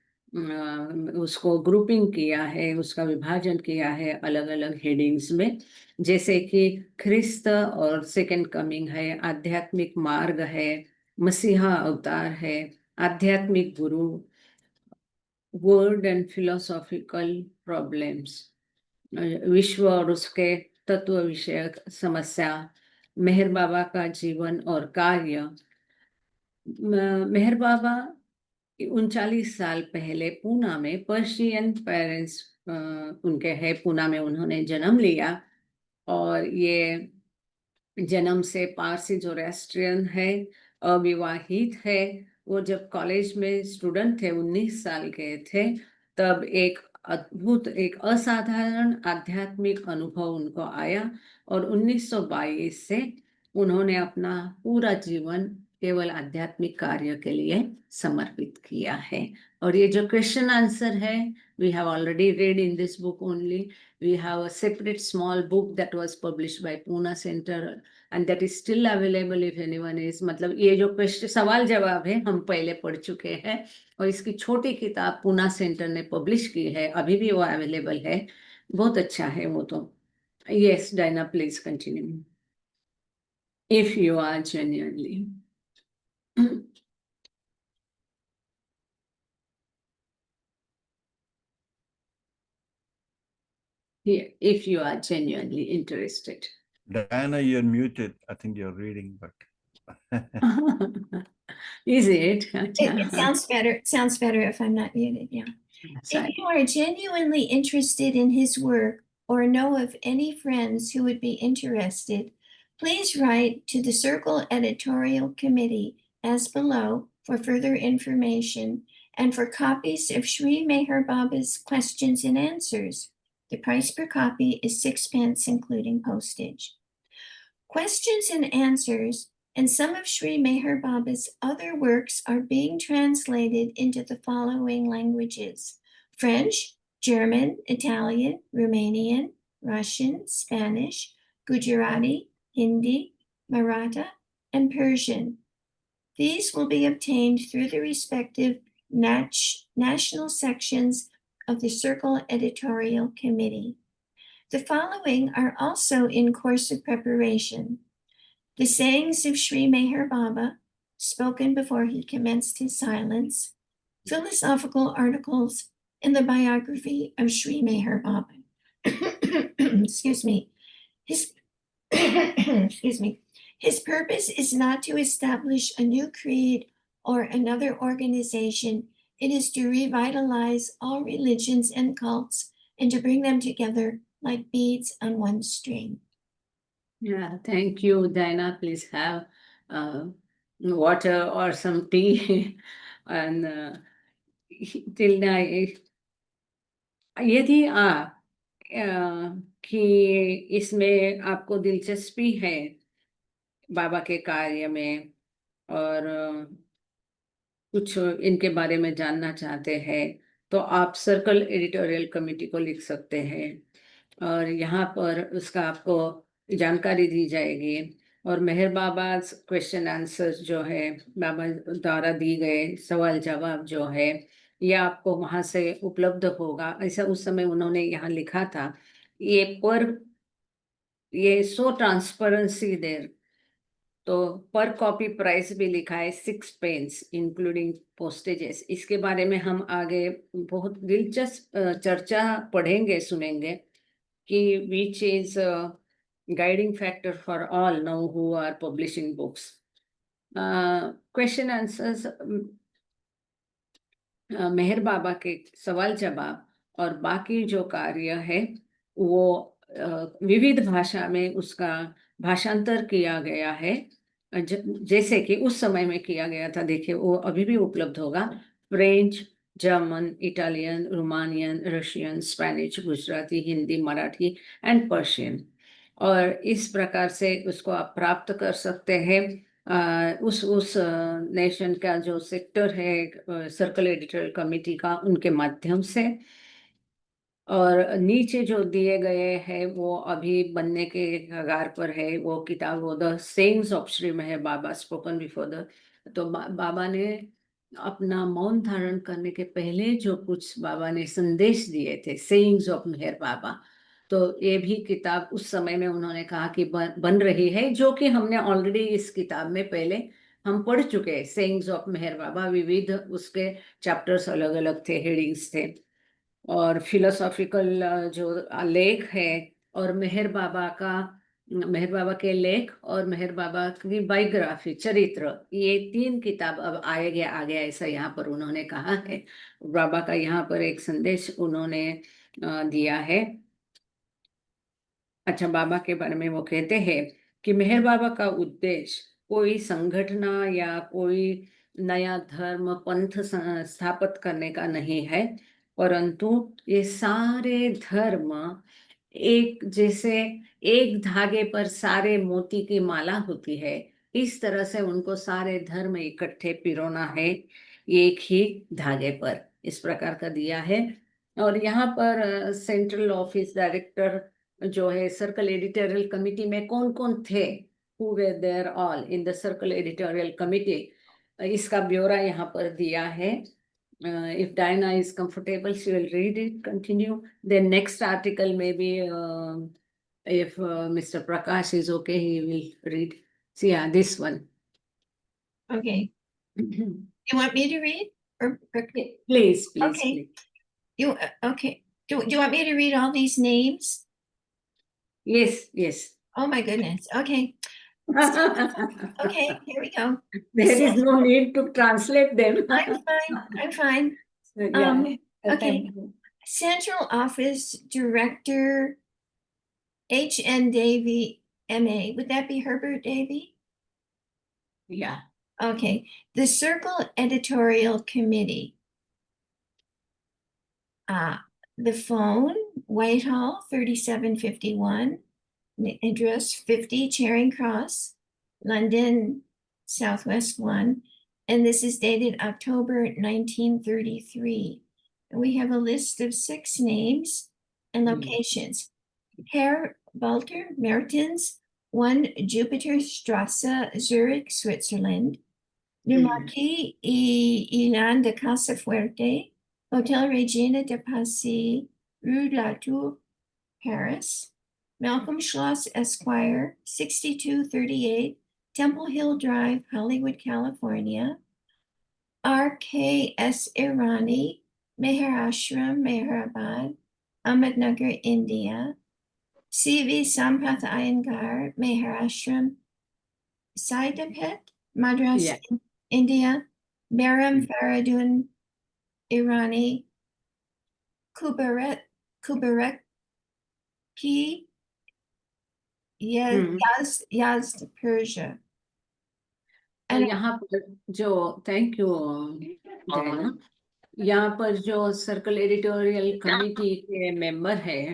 उसको ग्रुपिंग किया है, उसका विभाजन किया है अलग अलग हेडिंग्स में, जैसे कि ख्रिस्त और सेकंड कमिंग है, आध्यात्मिक मार्ग है, मसीहा अवतार है, आध्यात्मिक गुरु, वर्ड एंड फिलोसॉफिकल प्रॉब्लम्स, विश्व और उसके तत्व विषयक समस्या, मेहर बाबा का जीवन और कार्य। मेहर बाबा 39 साल पहले पूना में, पर्शियन पेरेंट्स उनके हैं, पूना में उन्होंने जन्म लिया, और ये जन्म से पारसी जोरास्ट्रियन है, अविवाहित है। वो जब कॉलेज में स्टूडेंट थे, 19 साल के थे, तब एक अद्भुत, एक असाधारण आध्यात्मिक अनुभव उनको आया, और 1922 से उन्होंने अपना पूरा जीवन केवल आध्यात्मिक कार्य के लिए समर्पित किया है। और ये जो क्वेश्चन आंसर है, we have already read in this book only. We have a separate small book that was published by Pune Center and that is still available if anyone is, मतलब ये जो क्वेश्चन सवाल जवाब है हम पहले पढ़ चुके हैं, और इसकी छोटी किताब पूना सेंटर ने पब्लिश की है, अभी भी वो अवेलेबल है, बहुत अच्छा है वो तो। Yes, Dinah, please continue. If you are genuinely here, if you are genuinely interested. Diana, you're muted. I think you're reading, but Is it? It sounds better. It sounds better if I'm not muted. Yeah. Sorry. If you are genuinely interested in his work or know of any friends who would be interested, please write to the Circle Editorial Committee as below for further information and for copies of Sri Meher Baba's questions and answers. The price per copy is 6 pence, including postage. Questions and answers and some of Sri Meher Baba's other works are being translated into the following languages: French, German, Italian, Romanian, Russian, Spanish, Gujarati, Hindi, Maratha, and Persian. These will be obtained through the respective national sections of the Circle Editorial Committee. The following are also in course of preparation. The sayings of Sri Meher Baba, spoken before he commenced his silence, philosophical articles, and the biography of Sri Meher Baba. Excuse me. Excuse me. His purpose is not to establish a new creed or another organization. It is to revitalize all religions and cults and to bring them together like beads on one string. Yeah, thank you, Diana. Please have water or some tea. And till now, यदि आप कि इसमें आपको दिलचस्पी है बाबा के कार्य में और कुछ इनके बारे में जानना चाहते हैं तो आप सर्कल एडिटोरियल कमेटी को लिख सकते हैं और यहाँ पर उसका आपको जानकारी दी जाएगी और मेहर बाबा क्वेश्चन आंसर जो है बाबा द्वारा दी गए सवाल जवाब जो है ये आपको वहाँ से उपलब्ध होगा। ऐसा उस समय उन्होंने यहाँ लिखा था। ये सो ट्रांसपेरेंसी देर, तो पर कॉपी प्राइस भी लिखा है 6 पेंस इंक्लूडिंग पोस्टेजेस। इसके बारे में हम आगे बहुत दिलचस्प चर्चा पढ़ेंगे सुनेंगे कि which is guiding factor for all now who are publishing books. Question answers, मेहर बाबा के सवाल जवाब और बाकी जो कार्य है वो विविध भाषा में उसका भाषांतर किया गया है जैसे कि उस समय में किया गया था। देखिए वो अभी भी उपलब्ध होगा। French, German, Italian, Romanian, Russian, Spanish, Gujarati, Hindi, Marathi and Persian. और इस प्रकार से उसको आप प्राप्त कर सकते हैं उस नेशन का जो सेक्टर है सर्कल एडिटोरियल कमेटी का उनके माध्यम से। और नीचे जो दिए गए हैं वो अभी बनने के कगार पर है वो किताब, वो the sayings of Shri Meher Baba spoken before the. तो बाबा ने अपना मौन धारण करने के पहले जो कुछ बाबा ने संदेश दिए थे, सेइंग्स ऑफ मेहर बाबा, तो ये भी किताब उस समय में उन्होंने कहा कि बन रही है, जो कि हमने ऑलरेडी इस किताब में पहले हम पढ़ चुके हैं। सेइंग्स ऑफ मेहर बाबा विविध उसके चैप्टर्स अलग अलग थे, हेडिंग्स थे और फिलोसॉफिकल जो लेख है और मेहर बाबा के लेख और मेहर बाबा की बायोग्राफी, चरित्र, ये 3 किताब अब आगे ऐसा यहाँ पर उन्होंने कहा है। बाबा का यहाँ पर एक संदेश उन्होंने दिया है। अच्छा, बाबा के बारे में वो कहते हैं कि मेहर बाबा का उद्देश्य कोई संगठन या कोई नया धर्म पंथ स्थापित करने का नहीं है, परंतु ये सारे धर्म एक जैसे एक धागे पर सारे मोती की माला होती है, इस तरह से उनको सारे धर्म इकट्ठे पिरोना है एक ही धागे पर, इस प्रकार का दिया है। और यहाँ पर सेंट्रल ऑफिस डायरेक्टर जो है सर्कल एडिटोरियल कमिटी में कौन कौन थे, who were there all in the circle editorial committee, इसका ब्यौरा यहाँ पर दिया है। If Diana is comfortable, she will read it, continue. Then next article maybe if Mr. Prakash is okay, he will read. So yeah, this one. Okay. You want me to read? Or Please, please. Okay. Please. You okay? Do you want me to read all these names? Yes, yes. Oh my goodness. Okay. Okay, here we go. There is no need to translate them. I'm fine. I'm fine. Yeah. Okay. Thank you. Central Office Director H.N. Davy, M.A. Would that be Herbert Davy? Yeah. Okay. The Circle Editorial Committee. The phone, Whitehall, 3751. Address 50 Charing Cross, London, Southwest 1. And this is dated October 1933. And we have a list of 6 names and locations. Herr Walter Mertens, 1 Jupiter Strasse, Zurich, Switzerland. Le Marquis y Ilan de Casafuerte, Hotel Regina de Passy, Rue de la Tour, Paris. Malcolm Schloss Esquire, 6238 Temple Hill Drive, Hollywood, California. R.K.S. Irani, Meher Ashram, Meherabad, Ahmednagar, India. C.V. Sampath Iyengar, Meher Ashram, Saidapet, Madras, Yeah. India. Meram Faradun, Irani. Kubareki, hmm. Yazd, Persia. तो And यहाँ पर जो thank you Diana, यहाँ पर जो circle editorial committee के member हैं,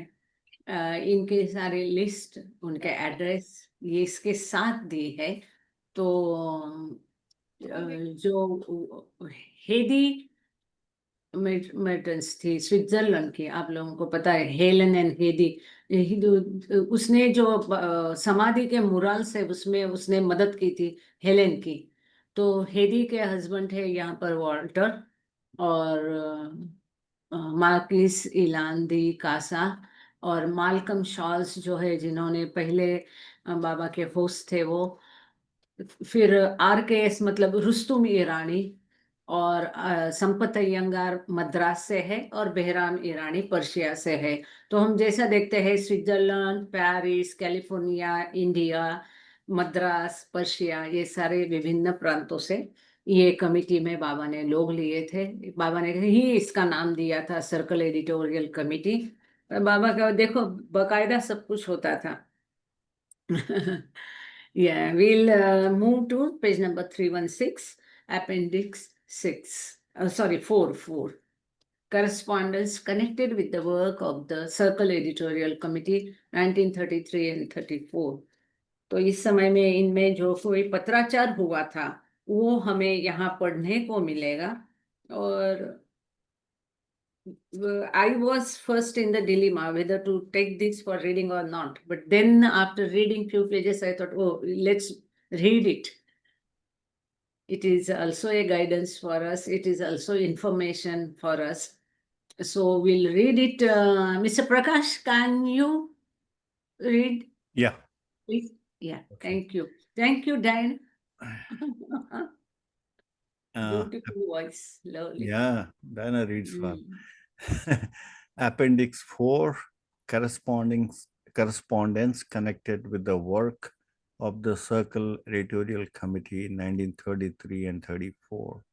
इनके सारे लिस्ट, उनके एड्रेस ये इसके साथ दी है। तो जो हेदी मेर्टेंस थी स्विट्जरलैंड की, आप लोगों को पता है, हेलन एंड हेदी, उसने जो समाधि के मुराल से उसमें उसने मदद की थी हेलन की। तो हेदी के हस्बैंड है यहाँ पर वॉल्टर, और मार्किस इलांदी कासा, और मालकम शॉल्स जो है, जिन्होंने पहले बाबा के होस्ट थे वो। फिर RKS मतलब रुस्तुम ईरानी, और संपत अयंगार मद्रास से है, और बेहराम ईरानी पर्शिया से है। तो हम जैसा देखते हैं Switzerland, Paris, California, India, Madras, Persia, ये सारे विभिन्न प्रांतों से ये कमिटी में बाबा ने लोग लिए थे। बाबा ने ही इसका नाम दिया था सर्कल एडिटोरियल कमिटी। बाबा का देखो बकायदा सब कुछ होता था। Yeah, we'll move to page number 316, appendix 6. Sorry, 4. Correspondence connected with the work of the Circle Editorial Committee 1933 and 34. तो इस समय में इनमें जो कोई पत्राचार हुआ था वो हमें यहाँ पढ़ने को मिलेगा। और I was first in the dilemma whether to take this for reading or not. But then after reading few pages, I thought, oh, let's read it. It is also a guidance for us. It is also information for us. So we'll read it. Mr. Prakash, can you read, Yeah. please? Yeah, Okay. thank you. Thank you, Diane. Uh, Beautiful voice, lovely. yeah, Diana reads well. Mm. Appendix 4, correspondence connected with the work of the Circle Editorial Committee in 1933 and 34.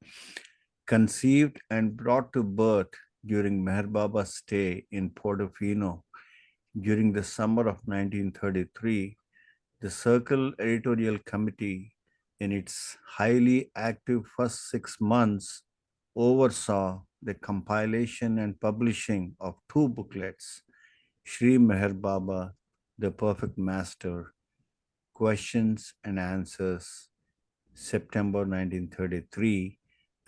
Conceived and brought to birth during Meher Baba's stay in Portofino during the summer of 1933, the Circle Editorial Committee, in its highly active first 6 months, oversaw the compilation and publishing of 2 booklets, Sri Meher Baba, The Perfect Master, Questions and Answers, September 1933,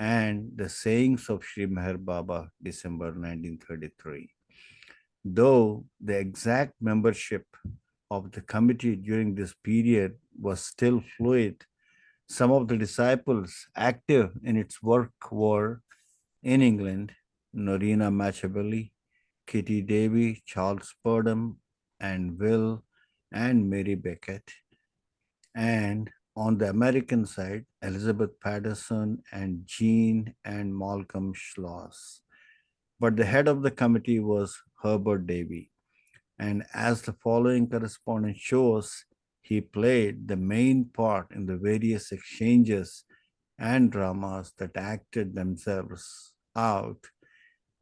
and The Sayings of Sri Meher Baba, December 1933. Though the exact membership of the committee during this period was still fluid, some of the disciples active in its work were in England, Norina Machabeli, Kitty Davy, Charles Purdom, and Will and Mary Beckett. And on the American side, Elizabeth Patterson and Jean and Malcolm Schloss. But the head of the committee was Herbert Davy. And as the following correspondence shows, he played the main part in the various exchanges and dramas that acted themselves out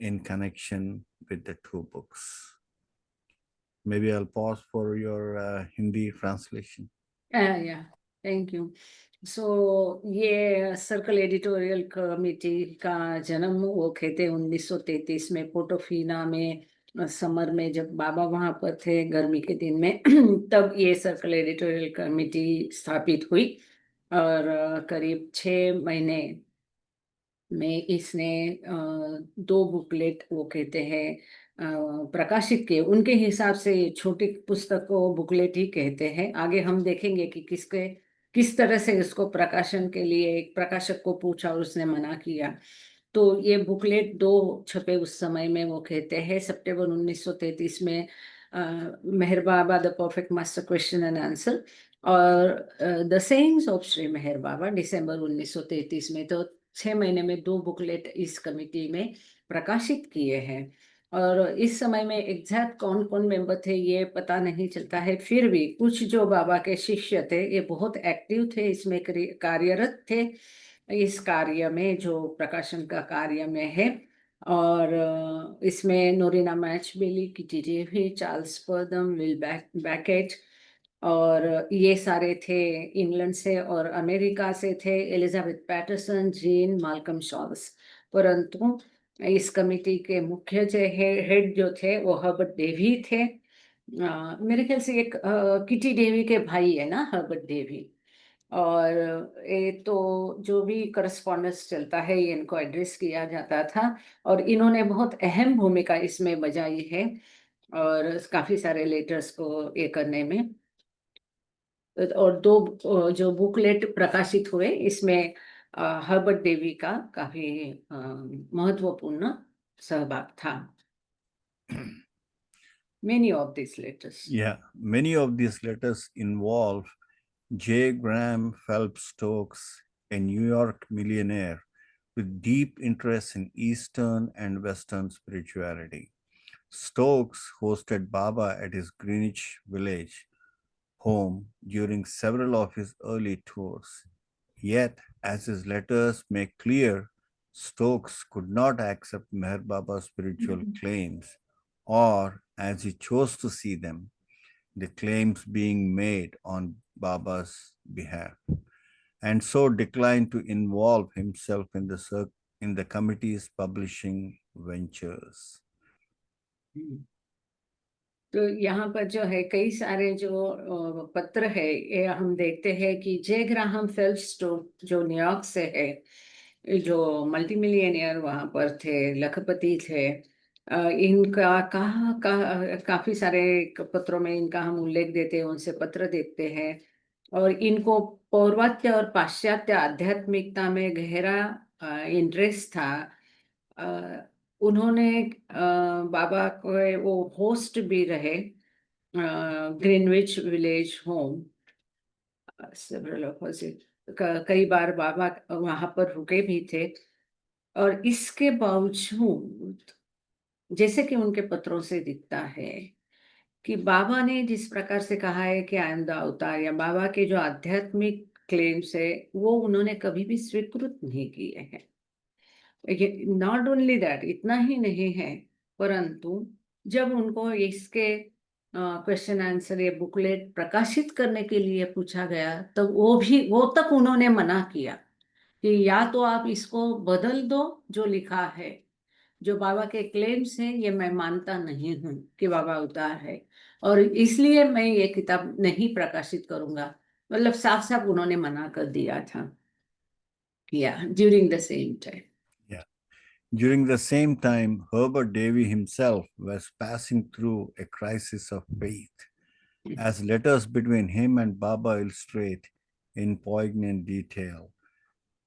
in connection with the 2 books. Maybe I'll pause for your Hindi translation. Yeah, thank you. So ये circle editorial committee का जन्म वो कहते 1933 में Portofino में, summer में जब बाबा वहां पर थे गर्मी के दिन में तब ये सर्कल एडिटोरियल कमेटी स्थापित हुई, और करीब 6 महीने में इसने 2 बुकलेट वो कहते हैं प्रकाशित किए। उनके हिसाब से छोटी पुस्तक को बुकलेट ही कहते हैं। आगे हम देखेंगे कि किस तरह से इसको प्रकाशन के लिए एक प्रकाशक को पूछा और उसने मना किया। तो ये बुकलेट 2 छपे उस समय में वो कहते हैं। सितंबर 1933 में Meher Baba, the perfect master question and answer, और the sayings of Shri Meher बाबा दिसंबर 1933 में, तो 6 महीने में 2 बुकलेट इस कमिटी में प्रकाशित किए हैं। और इस समय में एग्जैक्ट कौन कौन मेंबर थे ये पता नहीं चलता है, फिर भी कुछ जो बाबा के शिष्य थे ये बहुत एक्टिव थे, इसमें कार्यरत थे इस कार्य में, जो प्रकाशन का कार्य में है। और इसमें Norina Matchabelli, Kitty Davy, Charles Purdom, Will Backett, और ये सारे थे इंग्लैंड से, और अमेरिका से थे Elizabeth Patterson, Jean, Malcolm Schloss. परंतु इस कमिटी के मुख्य जो हेड जो थे वो हर्बर्ट डेवी थे। मेरे ख्याल से एक किटी डेवी के भाई है ना, हर्बर्ट डेवी। और ये तो जो भी करस्पॉन्डेंस चलता है ये इनको एड्रेस किया जाता था, और इन्होंने बहुत अहम भूमिका इसमें बजाई है, और काफी सारे लेटर्स को ये करने में। और 2 जो बुकलेट प्रकाशित हुए इसमें हर्बर्ट डेवी का काफी महत्वपूर्ण सहभाग था। Many of these letters. Yeah, many of these letters involve J. Graham Phelps Stokes, a New York millionaire with deep interest in Eastern and Western spirituality. Stokes hosted Baba at his Greenwich Village home during several of his early tours. Yet, as his letters make clear, Stokes could not accept Meher Baba's spiritual claims, or as he chose to see them, the claims being made on Baba's behalf, and so declined to involve himself in the committee's publishing ventures. तो यहाँ पर जो है कई सारे जो पत्र है ये हम देखते हैं कि जे ग्राहम फेल्प्स जो न्यूयॉर्क से है, जो मल्टी मिलियनियर वहाँ पर थे, लखपति थे, इनका काफी सारे पत्रों में इनका हम उल्लेख देते हैं, उनसे पत्र देखते हैं। और इनको पौर्वात्य और पाश्चात्य आध्यात्मिकता में गहरा इंटरेस्ट था। उन्होंने बाबा को वो होस्ट भी रहे Greenwich village home, several of us, कई बार बाबा वहां पर रुके भी थे। और इसके बावजूद जैसे कि उनके पत्रों से दिखता है कि बाबा ने जिस प्रकार से कहा है कि आई एम द अवतार, या बाबा के जो आध्यात्मिक क्लेम्स है वो उन्होंने कभी भी स्वीकृत नहीं किए हैं। नॉट ओनली दैट, इतना ही नहीं है, परंतु जब उनको इसके क्वेश्चन आंसर ये बुकलेट प्रकाशित करने के लिए पूछा गया तो वो तक उन्होंने मना किया कि या तो आप इसको बदल दो जो लिखा है, जो बाबा के क्लेम्स हैं ये मैं मानता नहीं हूँ कि बाबा अवतार है, और इसलिए मैं ये किताब नहीं प्रकाशित करूंगा। मतलब साफ साफ उन्होंने मना कर दिया था। During the same time. During the same time, Herbert Davy himself was passing through a crisis of faith, as letters between him and Baba illustrate in poignant detail.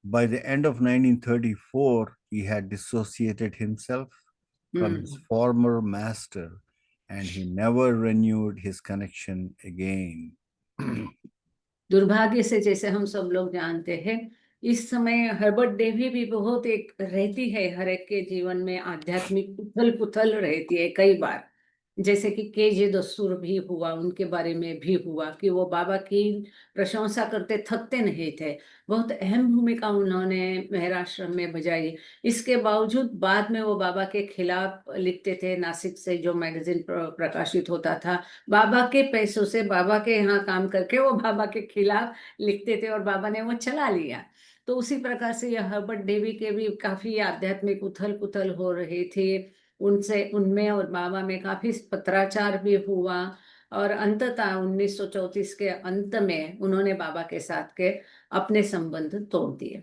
By the end of 1934, he had dissociated himself from his former master, and he never renewed his connection again. दुर्भाग्य से, जैसे हम सब लोग जानते हैं, इस समय हर्बर्ट डेवी भी बहुत एक रहती है, हर एक के जीवन में आध्यात्मिक उथल पुथल रहती है कई बार। जैसे कि केजे दस्तूर भी हुआ, उनके बारे में भी हुआ कि वो बाबा की प्रशंसा करते थकते नहीं थे, बहुत अहम भूमिका उन्होंने मेहराश्रम में बजाई। इसके बावजूद बाद में वो बाबा के खिलाफ लिखते थे, नासिक से जो मैगजीन प्रकाशित होता था, बाबा के पैसों से बाबा के यहाँ काम करके वो बाबा के खिलाफ लिखते थे, और बाबा ने वो चला लिया। तो उसी प्रकार से यह हर्बर्ट डेवी के भी काफी आध्यात्मिक उथल पुथल हो रही थी, उनमें और बाबा में काफी पत्राचार भी हुआ, और अंततः 1934 के अंत में उन्होंने बाबा के साथ के अपने संबंध तोड़ दिए।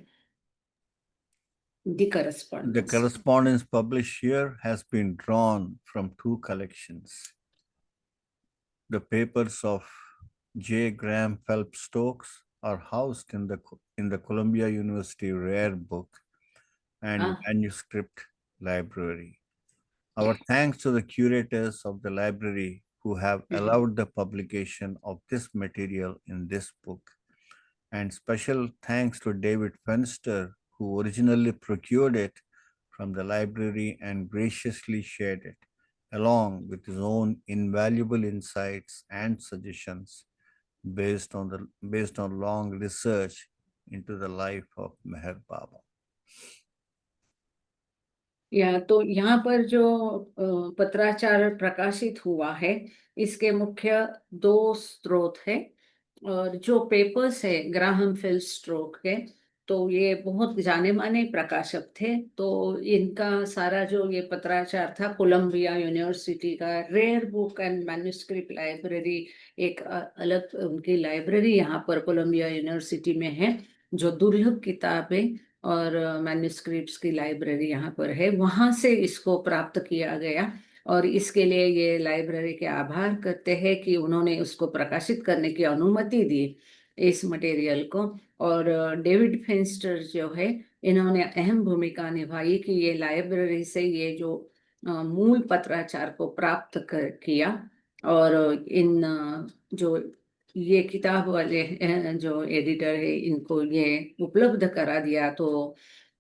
The correspondence published here has been drawn from 2 collections. The papers of J. Graham Phelps Stokes are housed in the Columbia University Rare Book and Manuscript Library. Our thanks to the curators of the library who who have Mhm. allowed the publication of this material in this book. And special thanks to David Fenster, who originally procured it from the library and graciously shared it, along with his own invaluable insights and suggestions based on long research into the life of Meher Baba. या तो यहाँ पर जो पत्राचार प्रकाशित हुआ है, इसके मुख्य 2 स्रोत है, और जो पेपर्स है ग्राहम फिल्स्ट्रोक के, तो ये बहुत जाने माने प्रकाशक थे। तो इनका सारा जो ये पत्राचार था, कोलंबिया यूनिवर्सिटी का rare book and manuscript library, एक अलग उनकी लाइब्रेरी यहाँ पर कोलंबिया यूनिवर्सिटी में है, जो दुर्लभ किताबें और मैन्युस्क्रिप्ट्स की लाइब्रेरी यहाँ पर है, वहाँ से इसको प्राप्त किया गया। और इसके लिए ये लाइब्रेरी के आभार करते हैं कि उन्होंने उसको प्रकाशित करने की अनुमति दी, इस मटेरियल को। और डेविड फेंस्टर जो है, इन्होंने अहम भूमिका निभाई कि ये लाइब्रेरी से ये जो मूल पत्राचार को प्राप्त किया, और इन जो ये किताब वाले जो एडिटर है, इनको ये उपलब्ध करा दिया। तो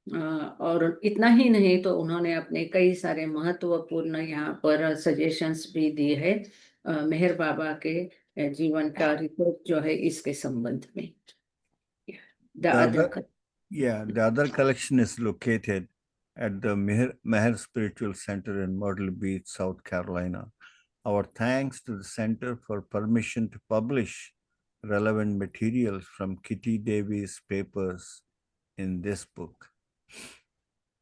और इतना ही नहीं, तो उन्होंने अपने कई सारे महत्वपूर्ण यहाँ पर सजेशंस भी दिए है मेहर बाबा के जीवन का रिपोर्ट जो है इसके संबंध में। The other collection is located at the Meher Spiritual Center in Myrtle Beach, South Carolina. Our thanks to the center for permission to publish relevant materials from Kitty Davies' papers in this book.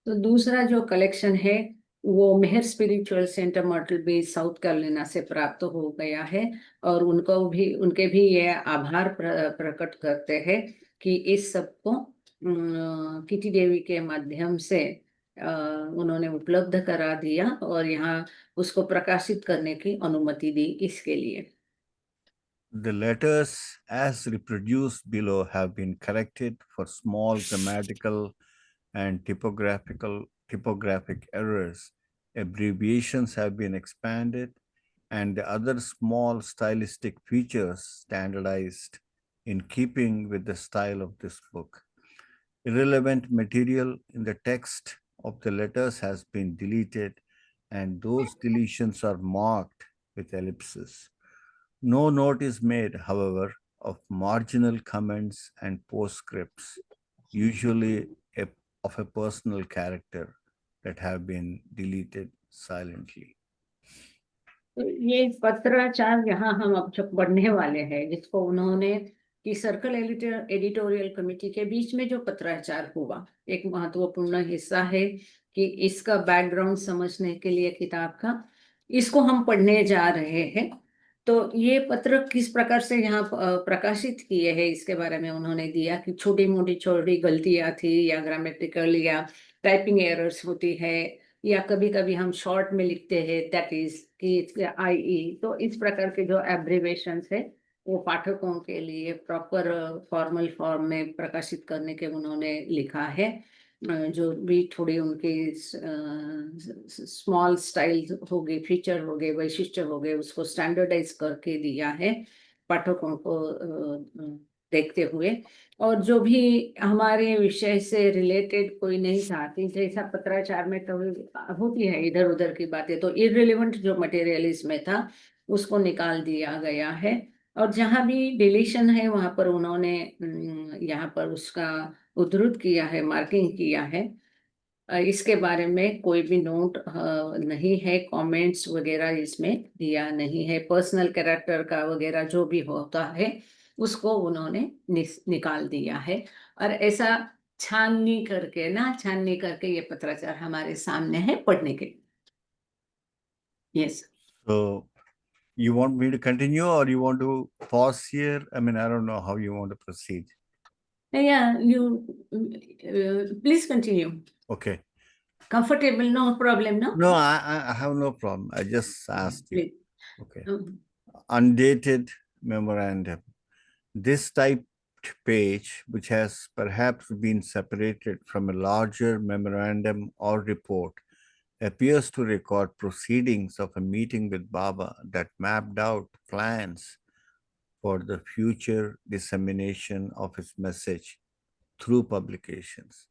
तो दूसरा जो collection है वो Meher Spiritual Center Myrtle Beach South Carolina से प्राप्त हो गया है, और उनके भी ये आभार प्रकट करते हैं कि इस सब को किटी देवी के माध्यम से उन्होंने उपलब्ध करा दिया और यहाँ उसको प्रकाशित करने की अनुमति दी इसके लिए। The letters as reproduced below have been corrected for small grammatical and typographic errors. Abbreviations have been expanded and the other small stylistic features standardized in keeping with the style of this book. Irrelevant material in the text of the letters has been deleted, and those deletions are marked with ellipses. No note is made, however, of marginal comments and postscripts, usually of a personal character, that have been deleted silently. ये पत्राचार यहाँ हम अब जब पढ़ने वाले हैं, जिसको उन्होंने कि सर्कल एडिटोरियल कमेटी के बीच में जो पत्राचार हुआ, एक महत्वपूर्ण हिस्सा है कि इसका बैकग्राउंड समझने के लिए किताब का, इसको हम पढ़ने जा रहे हैं। तो ये पत्र किस प्रकार से यहाँ प्रकाशित किए हैं, इसके बारे में उन्होंने दिया कि छोटी मोटी गलतियां थी, या ग्रामेटिकल या टाइपिंग एरर्स होती है, या कभी कभी हम शॉर्ट में लिखते हैं दैट इज कि IE। तो इस प्रकार के जो एब्रिवेशंस है वो पाठकों के लिए प्रॉपर फॉर्मल फॉर्म में प्रकाशित करने के उन्होंने लिखा है। जो भी थोड़ी उनकी स्मॉल स्टाइल हो गई, फीचर हो गए, वैशिष्ट्य हो गए, उसको स्टैंडर्डाइज करके दिया है पाठकों को देखते हुए। और जो भी हमारे विषय से रिलेटेड कोई नहीं था, जैसा पत्राचार में तो होती है इधर उधर की बातें, तो इररिलेवेंट जो मटेरियल इसमें था उसको निकाल दिया गया है। और जहाँ भी डिलीशन है वहाँ पर उन्होंने यहाँ पर उसका उद्धृत किया है, मार्किंग किया है। इसके बारे में कोई भी नोट नहीं है, कमेंट्स वगैरह इसमें दिया नहीं है। पर्सनल कैरेक्टर का वगैरह जो भी होता है उसको उन्होंने निकाल दिया है। और ऐसा छाननी करके ये पत्राचार हमारे सामने है पढ़ने के लिए। Yes. So you want me to continue or you want to pause here? I mean, I don't know how you want to proceed. Yeah, you please continue. Okay. Comfortable, no problem, no? No, I have no problem. I just asked you. Please. Okay. Undated memorandum. This typed page, which has perhaps been separated from a larger memorandum or report, appears to record proceedings of a meeting with Baba that mapped out plans for the future dissemination of his message through publications.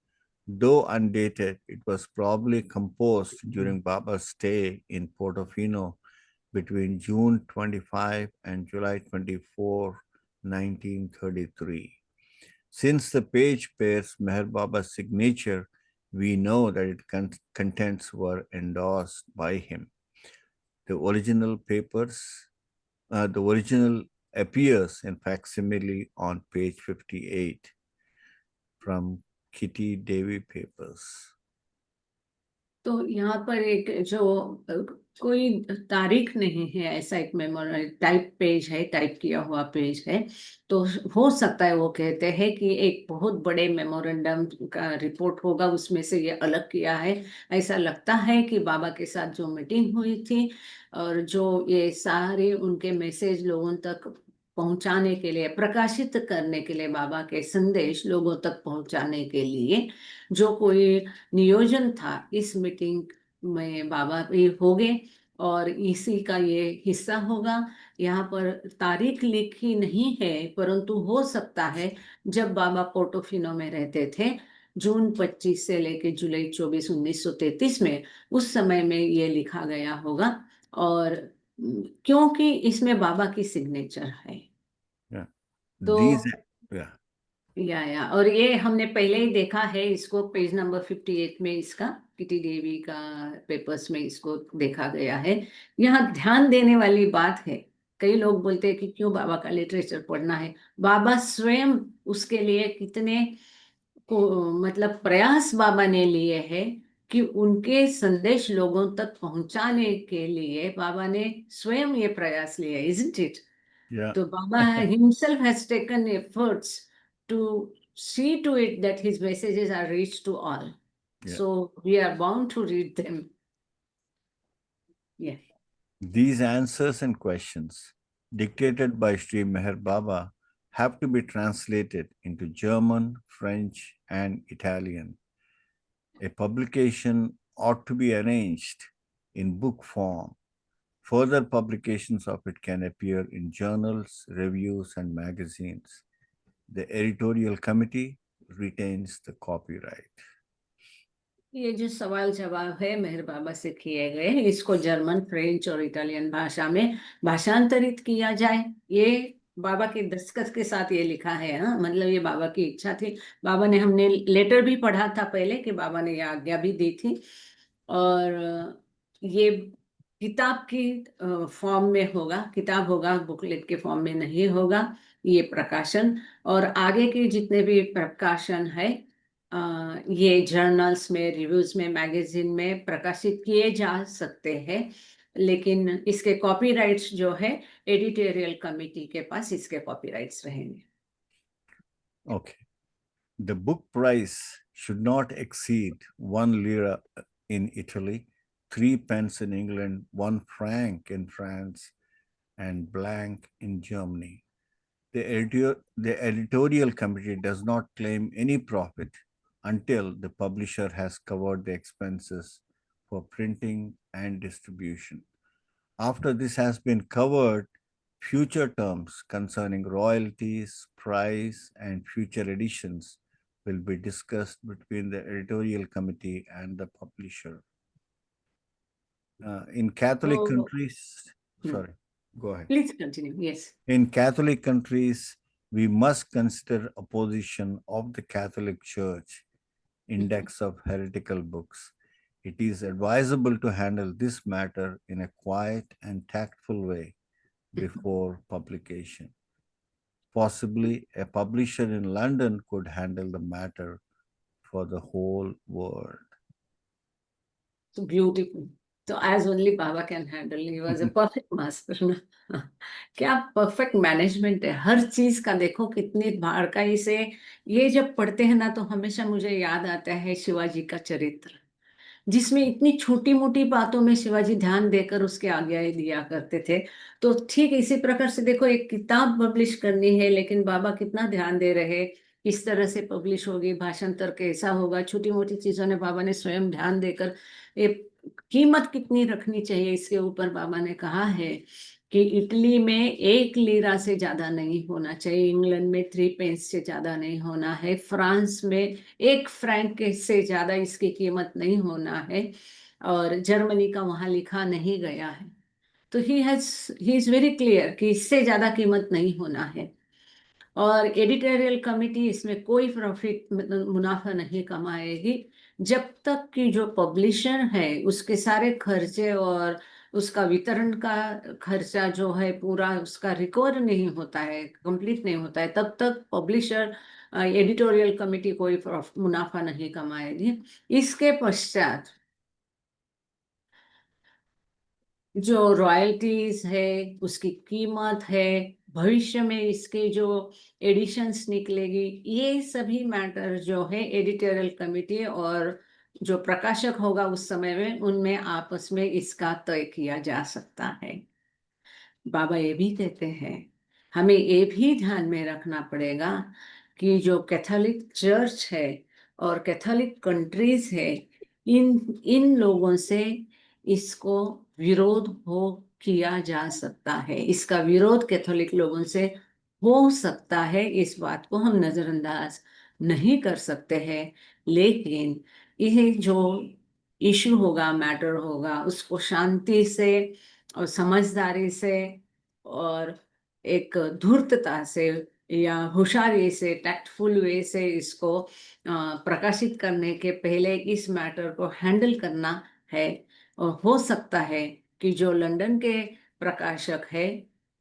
Though undated, it was probably composed during Baba's stay in Portofino between June 25 and July 24, 1933. Since the page bears Meher Baba's signature, we know that its contents were endorsed by him. The original appears in facsimile on page 58 from Kitty Davy Papers. तो यहाँ पर एक जो कोई तारीख नहीं है, ऐसा एक मेमोरल टाइप पेज है, टाइप किया हुआ पेज है। तो हो सकता है वो कहते हैं कि एक बहुत बड़े मेमोरेंडम का रिपोर्ट होगा, उसमें से ये अलग किया है। ऐसा लगता है कि बाबा के साथ जो मीटिंग हुई थी और जो ये सारे उनके मैसेज लोगों तक पहुंचाने के लिए, प्रकाशित करने के लिए, बाबा के संदेश लोगों तक पहुंचाने के लिए जो कोई नियोजन था, इस मीटिंग में बाबा भी होंगे और इसी का ये हिस्सा होगा। यहाँ पर तारीख लिखी नहीं है, परंतु हो सकता है जब बाबा पोर्टोफिनो में रहते थे, जून 25 से लेके जुलाई 24, 1933 में, उस समय में ये लिखा गया होगा। और क्योंकि इसमें बाबा की सिग्नेचर है। Yeah. तो yeah. और ये हमने पहले ही देखा है इसको, पेज नंबर 58 में इसका किटी देवी का पेपर्स में इसको देखा गया है। यहाँ ध्यान देने वाली बात है, कई लोग बोलते हैं कि क्यों बाबा का लिटरेचर पढ़ना है। बाबा स्वयं उसके लिए कितने मतलब प्रयास बाबा ने लिए हैं कि उनके संदेश लोगों तक पहुंचाने के लिए बाबा ने स्वयं ये प्रयास लिया, isn't it? Yeah. So Baba himself has taken efforts to see to it that his messages are reached to all. Yeah. So we are bound to read them. Yeah. These answers and questions dictated by Sri Meher Baba have to be translated into German, French, and Italian. A publication ought to be arranged in book form. Further publications of it can appear in journals, reviews, and magazines. The editorial committee retains the copyright. ये जो सवाल जवाब है मेहर बाबा से किए गए, इसको German, French और इटालियन भाषा में भाषांतरित किया जाए। ये बाबा के दस्तखत के साथ ये लिखा है। हाँ, मतलब ये बाबा की इच्छा थी। बाबा ने, हमने लेटर भी पढ़ा था पहले कि बाबा ने ये आज्ञा भी दी थी। और ये किताब की फॉर्म में होगा, किताब होगा, बुकलेट के फॉर्म में नहीं होगा ये प्रकाशन। और आगे के जितने भी प्रकाशन है ये जर्नल्स में, रिव्यूज में, मैगजीन में प्रकाशित किए जा सकते हैं, लेकिन इसके कॉपीराइट्स जो है एडिटोरियल कमेटी के पास इसके कॉपीराइट्स रहेंगे। Okay. The book price should not exceed 1 lira in Italy, 3 pence in England, 1 franc in France, and blank in Germany. The editorial committee does not claim any profit until the publisher has covered the expenses for printing and distribution. After this has been covered, future terms concerning royalties, price, and future editions will be discussed between the editorial committee and the publisher. In Catholic countries, sorry, go ahead. Please continue. Yes. In Catholic countries, we must consider opposition of the Catholic Church index of heretical books. It is advisable to handle this matter in a quiet and tactful way before publication. Possibly a publisher in London could handle the matter for the whole world. So beautiful. So as only Baba can handle, he was a perfect master. क्या perfect management है हर चीज का। देखो कितनी बारकाई से ये जब पढ़ते हैं ना, तो हमेशा मुझे याद आता है शिवाजी का चरित्र, जिसमें इतनी छोटी मोटी बातों में शिवाजी ध्यान देकर उसके आज्ञाएं दिया करते थे। तो ठीक इसी प्रकार से देखो, एक किताब पब्लिश करनी है, लेकिन बाबा कितना ध्यान दे रहे, किस तरह से पब्लिश होगी, भाषांतर कैसा होगा, छोटी मोटी चीजों ने बाबा ने स्वयं ध्यान देकर ये कीमत कितनी रखनी चाहिए इसके ऊपर बाबा ने कहा है कि इटली में 1 लीरा से ज्यादा नहीं होना चाहिए, इंग्लैंड में 3 पेंस से ज्यादा नहीं होना है, फ्रांस में 1 फ्रैंक से ज्यादा इसकी कीमत नहीं होना है, और जर्मनी का वहां लिखा नहीं गया है। तो ही इज वेरी क्लियर कि इससे ज्यादा कीमत नहीं होना है। और एडिटोरियल कमिटी इसमें कोई प्रॉफिट मुनाफा नहीं कमाएगी जब तक कि जो पब्लिशर है उसके सारे खर्चे और उसका वितरण का खर्चा जो है पूरा उसका रिकवर नहीं होता है, कंप्लीट नहीं होता है, तब तक पब्लिशर एडिटोरियल कमिटी कोई मुनाफा नहीं कमाएगी। इसके पश्चात जो रॉयल्टीज है, उसकी कीमत है, भविष्य में इसके जो एडिशंस निकलेगी, ये सभी मैटर जो है एडिटोरियल कमिटी और जो प्रकाशक होगा उस समय में उनमें आपस में इसका तय किया जा सकता है। बाबा ये भी कहते हैं हमें ये भी ध्यान में रखना पड़ेगा कि जो कैथोलिक चर्च है और कैथोलिक कंट्रीज है, इन लोगों से इसको विरोध हो किया जा सकता है, इसका विरोध कैथोलिक लोगों से हो सकता है, इस बात को हम नजरअंदाज नहीं कर सकते हैं। लेकिन ये जो इशू होगा, मैटर होगा, उसको शांति से और समझदारी से और एक धूर्तता से या होशियारी से, टैक्टफुल वे से इसको प्रकाशित करने के पहले इस मैटर को हैंडल करना है। और हो सकता है कि जो लंदन के प्रकाशक है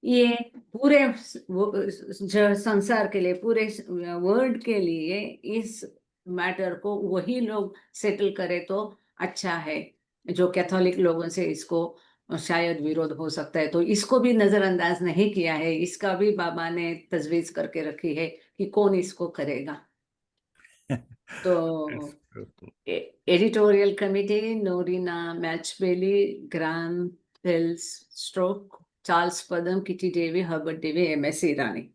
ये पूरे संसार के लिए, पूरे वर्ल्ड के लिए इस मैटर को वही लोग सेटल करे तो अच्छा है। जो कैथोलिक लोगों से इसको शायद विरोध हो सकता है, तो इसको भी नजरअंदाज नहीं किया है, इसका भी बाबा ने तजवीज करके रखी है कि कौन इसको करेगा। तो एडिटोरियल कमिटी नोरिना मैचबेली, ग्राम हिल्स स्ट्रोक, Charles Purdom, Kitty Davy, Herbert Davy, MS Irani.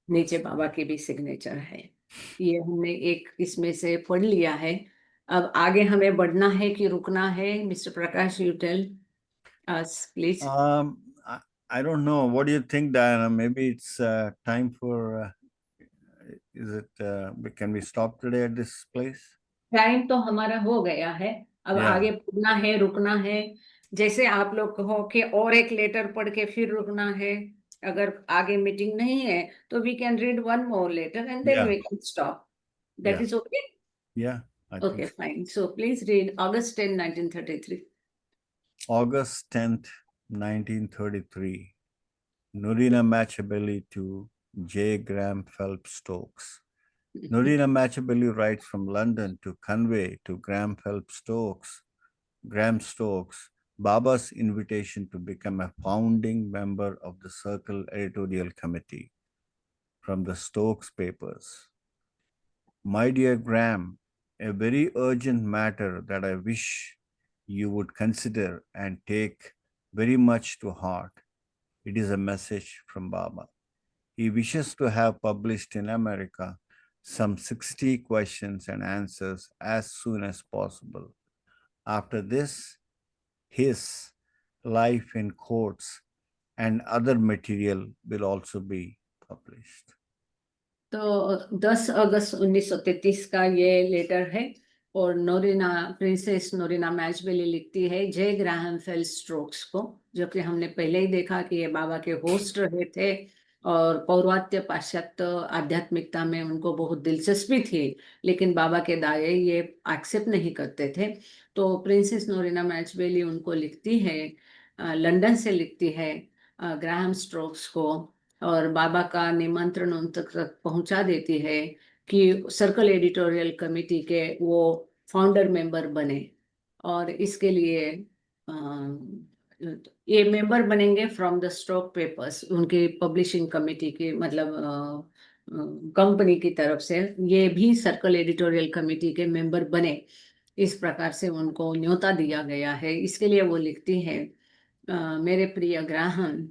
नीचे बाबा की भी सिग्नेचर है। ये हमने एक इसमें से पढ़ लिया है। अब आगे हमें बढ़ना है कि रुकना है? Mister Prakash, you tell us please. I don't know. What do you think, Diana? Maybe it's time for. Is it? Can we stop today at this place? Time तो हमारा हो गया है, अब Yeah. आगे पढ़ना है, रुकना है। जैसे आप लोग कहो कि और एक लेटर पढ़ के फिर रुकना है, अगर आगे मीटिंग नहीं है तो we can read one more letter and then Yeah. We can stop. That Yeah. Is okay? Yeah. I Okay, think so. fine. So please read August 10, 1933. August 10th, 1933. Norina Machabelli to J. Graham Phelps Stokes. Norina Machabelli writes from London to convey to Graham Stokes, Baba's invitation to become a founding member of the Circle Editorial Committee from the Stokes Papers. My dear Graham, a very urgent matter that I wish you would consider and take very much to heart. It is a message from Baba. He wishes to have published in America some 60 questions and answers as soon as possible. After this, his life in courts and other material will also be published. तो 10 अगस्त 1933 का ये letter है और princess नोरिना मैचबेली लिखती है जे Graham fail strokes को, जो कि हमने पहले ही देखा कि ये बाबा के होस्ट रहे थे और पौर्वात्य पाश्चात्य आध्यात्मिकता में उनको बहुत दिलचस्पी थी, लेकिन बाबा के दावे ये एक्सेप्ट नहीं करते थे। तो प्रिंसेस नोरिना मैचबेली उनको लिखती है, लंदन से लिखती है ग्राहम स्ट्रोक्स को, और बाबा का निमंत्रण उन तक पहुंचा देती है कि सर्कल एडिटोरियल कमेटी के वो फाउंडर मेंबर बने। और इसके लिए ये मेंबर बनेंगे फ्रॉम द स्टॉक पेपर्स, उनकी पब्लिशिंग कमेटी की, मतलब कंपनी की तरफ से ये भी सर्कल एडिटोरियल कमेटी के मेंबर बने, इस प्रकार से उनको न्योता दिया गया है। इसके लिए वो लिखती है, मेरे प्रिय ग्राहम,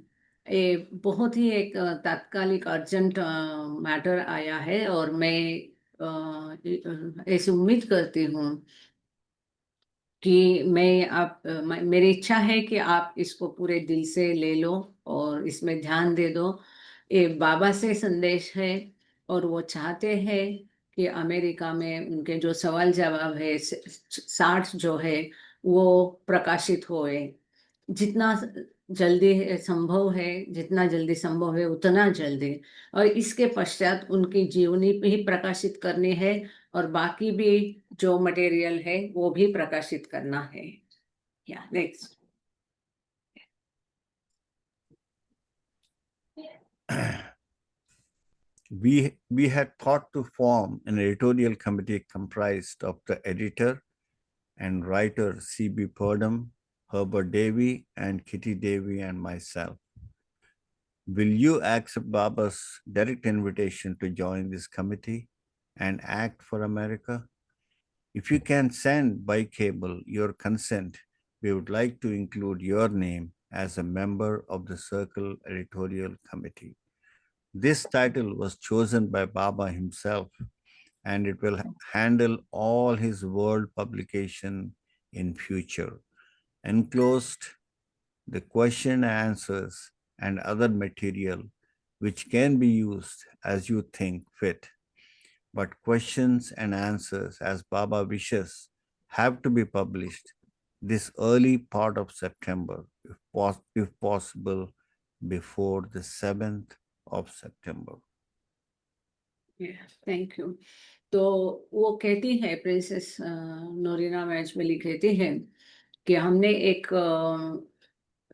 ये बहुत ही एक तात्कालिक अर्जेंट मैटर आया है और मैं ऐसी उम्मीद करती हूँ कि मेरी इच्छा है कि आप इसको पूरे दिल से ले लो और इसमें ध्यान दे दो। ये बाबा से संदेश है और वो चाहते हैं कि अमेरिका में उनके जो सवाल जवाब है 60 जो है वो प्रकाशित होए। जितना जल्दी संभव है, जितना जल्दी संभव है उतना जल्दी। और इसके पश्चात उनकी जीवनी भी प्रकाशित करनी है और बाकी भी जो मटेरियल है वो भी प्रकाशित करना है। या next. We had thought to form an editorial committee comprised of the editor and writer C.B. Purdom, Herbert Davy, and Kitty Davy, and myself. Will you accept Baba's direct invitation to join this committee and act for America? If you can send by cable your consent, we would like to include your name as a member of the Circle Editorial Committee. This title was chosen by Baba himself, and it will handle all his world publication in future. Enclosed, the question and answers and other material which can be used as you think fit. But questions and answers as Baba wishes have to be published this early part of September, if possible, before the 7th of September. Thank you. तो वो कहती है, princess नोरिना मैजवेली कहती है कि हमने एक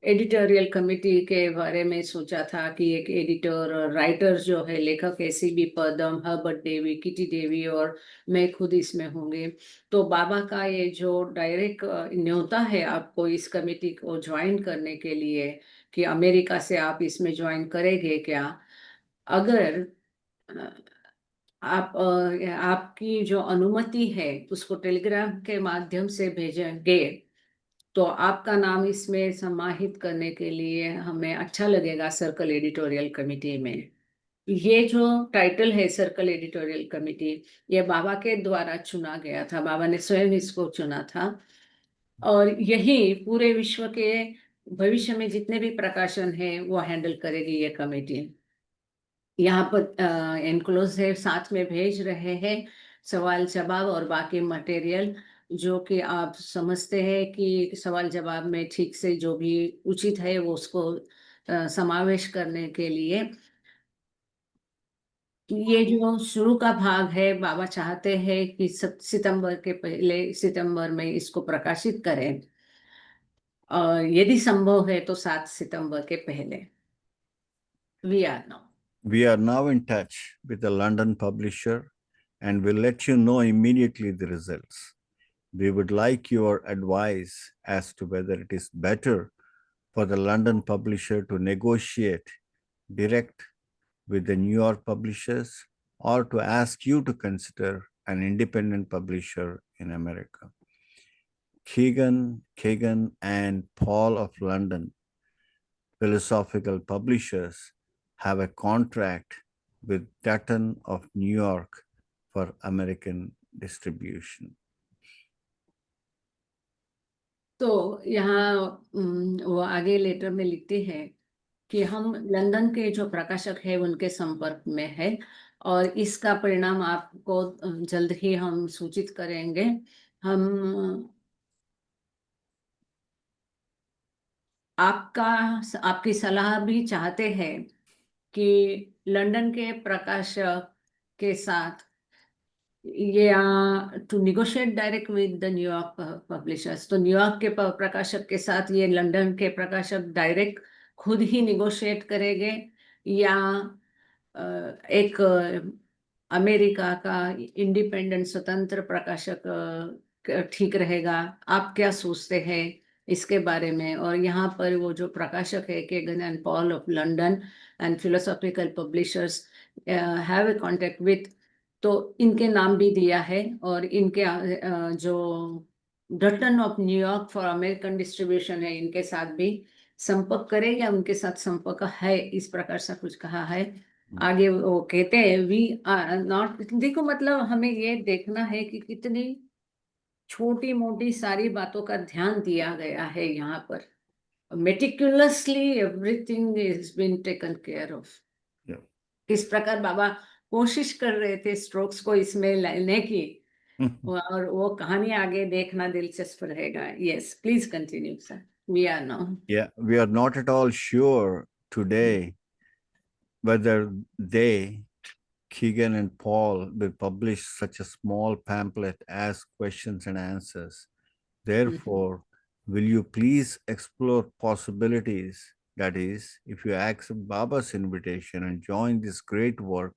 editorial committee के बारे में सोचा था कि एक एडिटर और राइटर जो है, लेखक है C.B. पदम, हर्बर्ट डेवी, किटी डेवी और मैं खुद इसमें होंगे। तो बाबा का ये जो डायरेक्ट न्योता है आपको इस कमेटी को ज्वाइन करने के लिए कि अमेरिका से आप इसमें ज्वाइन करेंगे क्या? अगर आपकी जो अनुमति है उसको टेलीग्राम के माध्यम से भेजेंगे तो आपका नाम इसमें समाहित करने के लिए हमें अच्छा लगेगा सर्कल एडिटोरियल कमेटी में। ये जो टाइटल है सर्कल एडिटोरियल कमेटी, ये बाबा के द्वारा चुना गया था, बाबा ने स्वयं इसको चुना था और यही पूरे विश्व के भविष्य में जितने भी प्रकाशन है वो हैंडल करेगी ये कमेटी। यहाँ पर एनक्लोज है, साथ में भेज रहे हैं सवाल जवाब और बाकी मटेरियल जो कि आप समझते हैं कि सवाल जवाब में ठीक से जो भी उचित है वो उसको समावेश करने के लिए। ये जो शुरू का भाग है, बाबा चाहते हैं कि सितंबर के पहले सितंबर में इसको प्रकाशित करें और यदि संभव है तो 7 सितंबर के पहले। We are now in touch with the London publisher and will let you know immediately the results. We would like your advice as to whether it is better for the London publisher to negotiate direct with the New York publishers or to ask you to consider an independent publisher in America. Keegan, Kagan, and Paul of London Philosophical Publishers have a contract with Dutton of New York for American distribution. तो यहाँ वो आगे letter में लिखते हैं कि हम London के जो प्रकाशक है उनके संपर्क में है और इसका परिणाम आपको जल्द ही हम सूचित करेंगे। हम आपकी सलाह भी चाहते हैं कि लंदन के प्रकाशक के साथ to negotiate direct with the New York publishers. तो न्यूयॉर्क के प्रकाशक के साथ ये लंदन के प्रकाशक डायरेक्ट खुद ही निगोशिएट करेंगे या एक अमेरिका का इंडिपेंडेंट स्वतंत्र प्रकाशक ठीक रहेगा? आप क्या सोचते हैं इसके बारे में? और यहाँ पर वो जो प्रकाशक है Kegan and Paul of London and philosophical publishers have a contact with, तो इनके नाम भी दिया है और इनके जो Dutton of New York for American distribution है इनके साथ भी संपर्क करें या उनके साथ संपर्क है, इस प्रकार से कुछ कहा है। आगे वो कहते हैं वी आर नॉट, देखो मतलब हमें ये देखना है कि कितनी छोटी मोटी सारी बातों का ध्यान दिया गया है यहाँ पर. Meticulously everything is been taken care of. Yeah. किस प्रकार बाबा कोशिश कर रहे थे स्ट्रोक्स को इसमें लाने की, और वो कहानी आगे देखना दिलचस्प रहेगा. Yes, please continue, sir. We are now. Yeah, we are not at all sure today whether they, Keegan and Paul, will publish such a small pamphlet as questions and answers. Therefore, will you please explore possibilities? That is, if you accept Baba's invitation and join this great work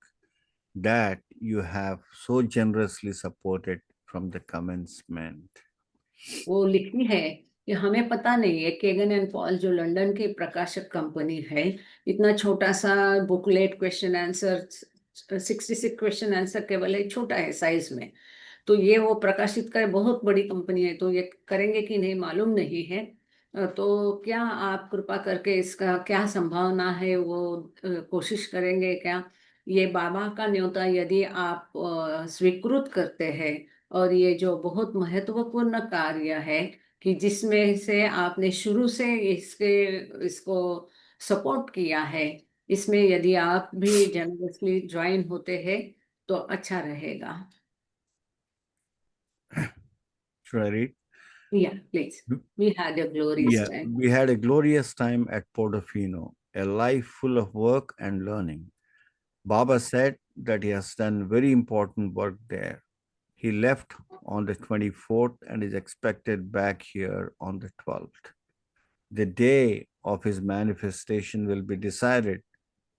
that you have so generously supported from the commencement. वो लिखी है कि हमें पता नहीं है, Kegan and Paul जो London की प्रकाशक कंपनी है, इतना छोटा सा booklet question answer 66 question answer केवल एक छोटा है साइज में, तो ये वो प्रकाशित करे, बहुत बड़ी कंपनी है, तो ये करेंगे कि नहीं मालूम नहीं है. तो क्या आप कृपा करके इसका क्या संभावना है, वो कोशिश करेंगे क्या? ये बाबा का न्योता यदि आप स्वीकृत करते हैं, और ये जो बहुत महत्वपूर्ण कार्य है कि जिसमें से आपने शुरू से इसको सपोर्ट किया है, इसमें यदि आप भी जनरसली ज्वाइन होते हैं तो अच्छा रहेगा. Should I read? Yeah, please. We had a glorious Yeah, time. we had a glorious time at Portofino, a life full of work and learning. Baba said that he has done very important work there. He left on the 24th and is expected back here on the 12th. The day of his manifestation will be decided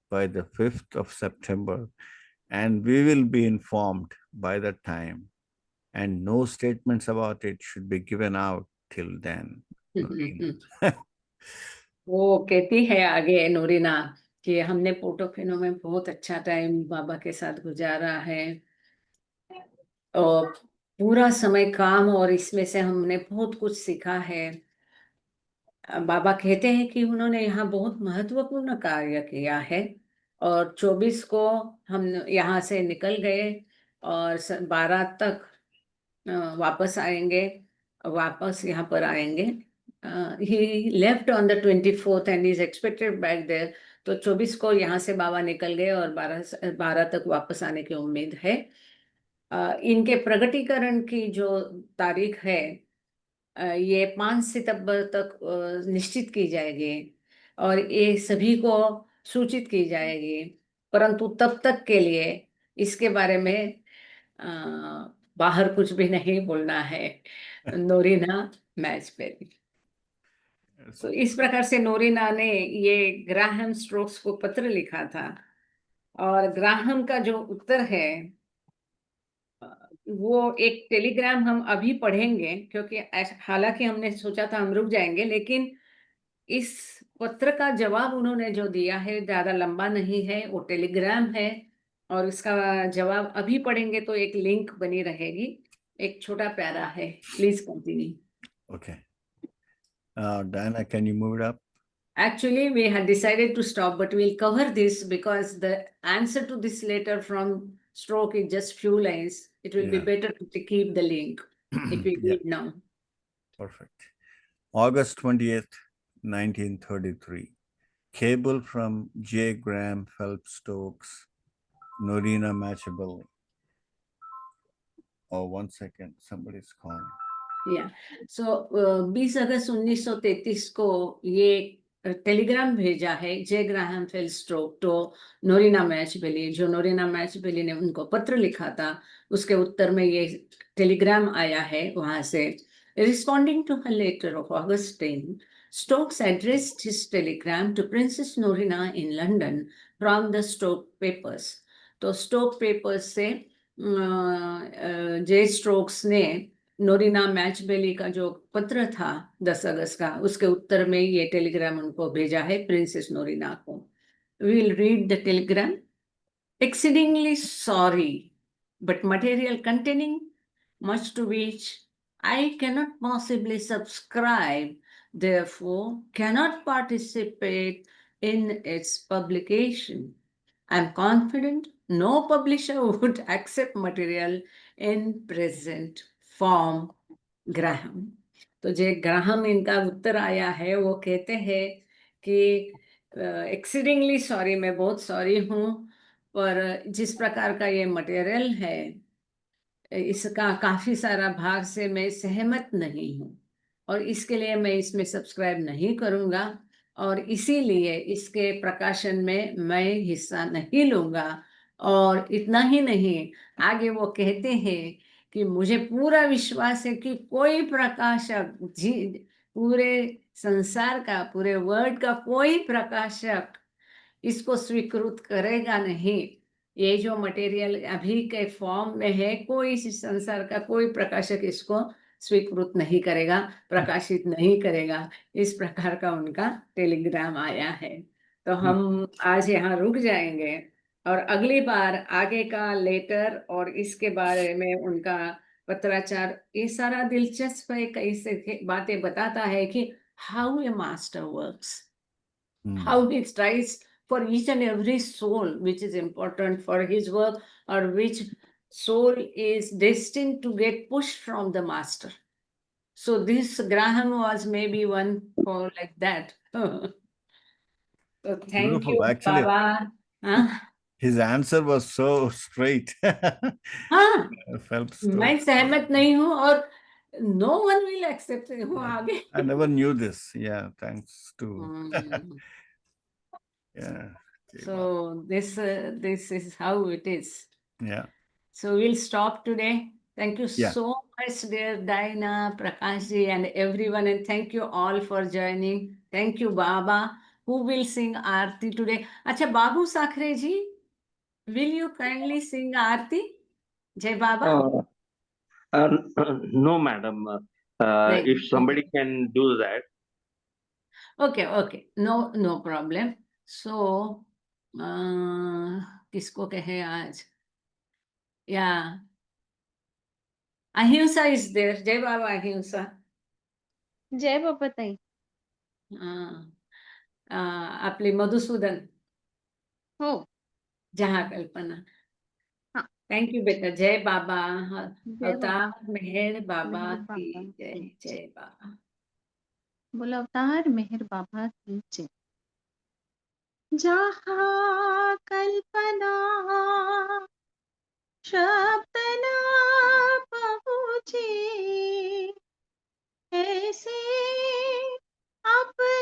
by the 5th of September, and we will be informed by that time, and no statements about it should be given out till then. वो कहती है आगे नूरिना कि हमने Portofino में बहुत अच्छा time बाबा के साथ गुजारा है, और पूरा समय काम, और इसमें से हमने बहुत कुछ सीखा है. बाबा कहते हैं कि उन्होंने यहाँ बहुत महत्वपूर्ण कार्य किया है, और 24 को हम यहाँ से निकल गए और 12 तक वापस आएंगे, वापस यहाँ पर आएंगे. He left on the 24th and is expected back there. तो 24 को यहाँ से बाबा निकल गए और 12 तक वापस आने की उम्मीद है. इनके प्रगटीकरण की जो तारीख है, ये 5 सितंबर तक निश्चित की जाएगी, और ये सभी को सूचित की जाएगी, परंतु तब तक के लिए इसके बारे में बाहर कुछ भी नहीं बोलना है. नोरिना मैचबेरी. तो इस प्रकार से नोरिना ने ये ग्राहम स्ट्रोक्स को पत्र लिखा था, और ग्राहम का जो उत्तर है वो एक टेलीग्राम हम अभी पढ़ेंगे, क्योंकि हालांकि हमने सोचा था हम रुक जाएंगे, लेकिन इस पत्र का जवाब उन्होंने जो दिया है ज्यादा लंबा नहीं है, वो टेलीग्राम है, और इसका जवाब अभी पढ़ेंगे तो एक लिंक बनी रहेगी. एक छोटा प्यारा है. Please continue. Okay. Diana, can you move it up? Actually, we had decided to stop, but we'll cover this because the answer to this letter from Stroke is just few lines. It will be Yeah. better to keep the link if we Yeah. read now. Perfect. August 20th, 1933. Cable from J. Graham Phelps Stokes, Norina Machabelli. Oh, 1 second. Somebody's calling. Yeah. So 20 अगस्त 1933 को ये Telegram भेजा है जे Graham Phelps stroke तो नोरिना मैचबेली, जो नोरिना मैचबेली ने उनको पत्र लिखा था, उसके उत्तर में ये टेलीग्राम आया है वहां से. Responding to her letter of August 10, Stokes addressed his telegram to Princess Norina in London from the Stoke papers. तो स्टोक पेपर्स से जे स्ट्रोक्स ने नोरिना मैचबेली का जो पत्र था 10 अगस्त का, उसके उत्तर में ये टेलीग्राम उनको भेजा है प्रिंसेस नोरिना को. We will read the telegram. Exceedingly sorry, but material containing much to which I cannot possibly subscribe, therefore cannot participate in its publication. I am confident no publisher would accept material in present form Graham. तो जे Graham इनका उत्तर आया है, वो कहते हैं कि exceedingly sorry, मैं बहुत सॉरी हूँ, पर जिस प्रकार का ये मटेरियल है, इसका काफी सारा भाग से मैं सहमत नहीं हूँ, और इसके लिए मैं इसमें सब्सक्राइब नहीं करूँगा, और इसीलिए इसके प्रकाशन में मैं हिस्सा नहीं लूँगा। और इतना ही नहीं, आगे वो कहते हैं कि मुझे पूरा विश्वास है कि कोई प्रकाशक पूरे संसार का, पूरे वर्ल्ड का कोई प्रकाशक इसको स्वीकृत करेगा नहीं। ये जो मटेरियल अभी के फॉर्म में है, कोई इस संसार का कोई प्रकाशक इसको स्वीकृत नहीं करेगा, प्रकाशित नहीं करेगा। इस प्रकार का उनका टेलीग्राम आया है। तो हम आज यहाँ रुक जाएंगे, और अगली बार आगे का लेटर और इसके बारे में उनका पत्राचार, ये सारा दिलचस्प है, कई से बातें बताता है कि how a master works, how he tries for each and every soul which is important for his work, or which soul is destined to get pushed from the master. So this Graham was maybe one for like that. So thank Beautiful. you, Actually, Baba. Huh? his answer was so straight. हाँ, I felt मैं so. सहमत नहीं हूँ, और no one will accept हूँ आगे। I never knew this. Yeah, thanks to. Hmm. Yeah. Okay, wow. So this is how it is. Yeah. So we'll stop today. Thank you Yeah. so much, dear Dinah, Prakashji, and everyone. And thank you all for joining. Thank you, Baba. Who will sing Aarti today? Acha, Babu Sakhre ji, will you kindly sing Aarti? Jai Baba? No, madam. Nahi. If somebody can do that. Okay, okay. No, no problem. So, किसको कहे आज? Yeah. Ahimsa is there. Jai Baba Ahimsa. जय बाबा ताई. आपले मधुसूदन, हो. जहाँ कल्पना. हाँ. Thank you बेटा. जय बाबा. जय बाबा. अवतार मेहर बाबा मेहर की बाबा जय. की जय. जय बाबा. बोलो अवतार मेहर बाबा की जय. जहाँ कल्पना शब्द न पहुँचे, ऐसे अपरंपार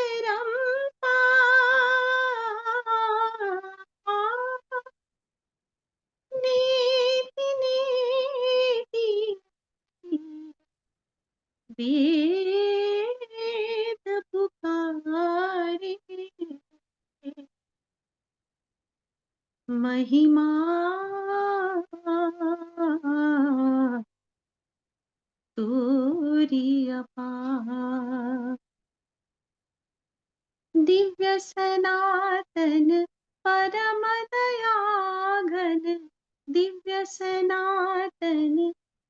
नीति नीति वेद पुकारे, महिमा तोरी अपार. दिव्य सनातन परम दया घन, दिव्य सनातन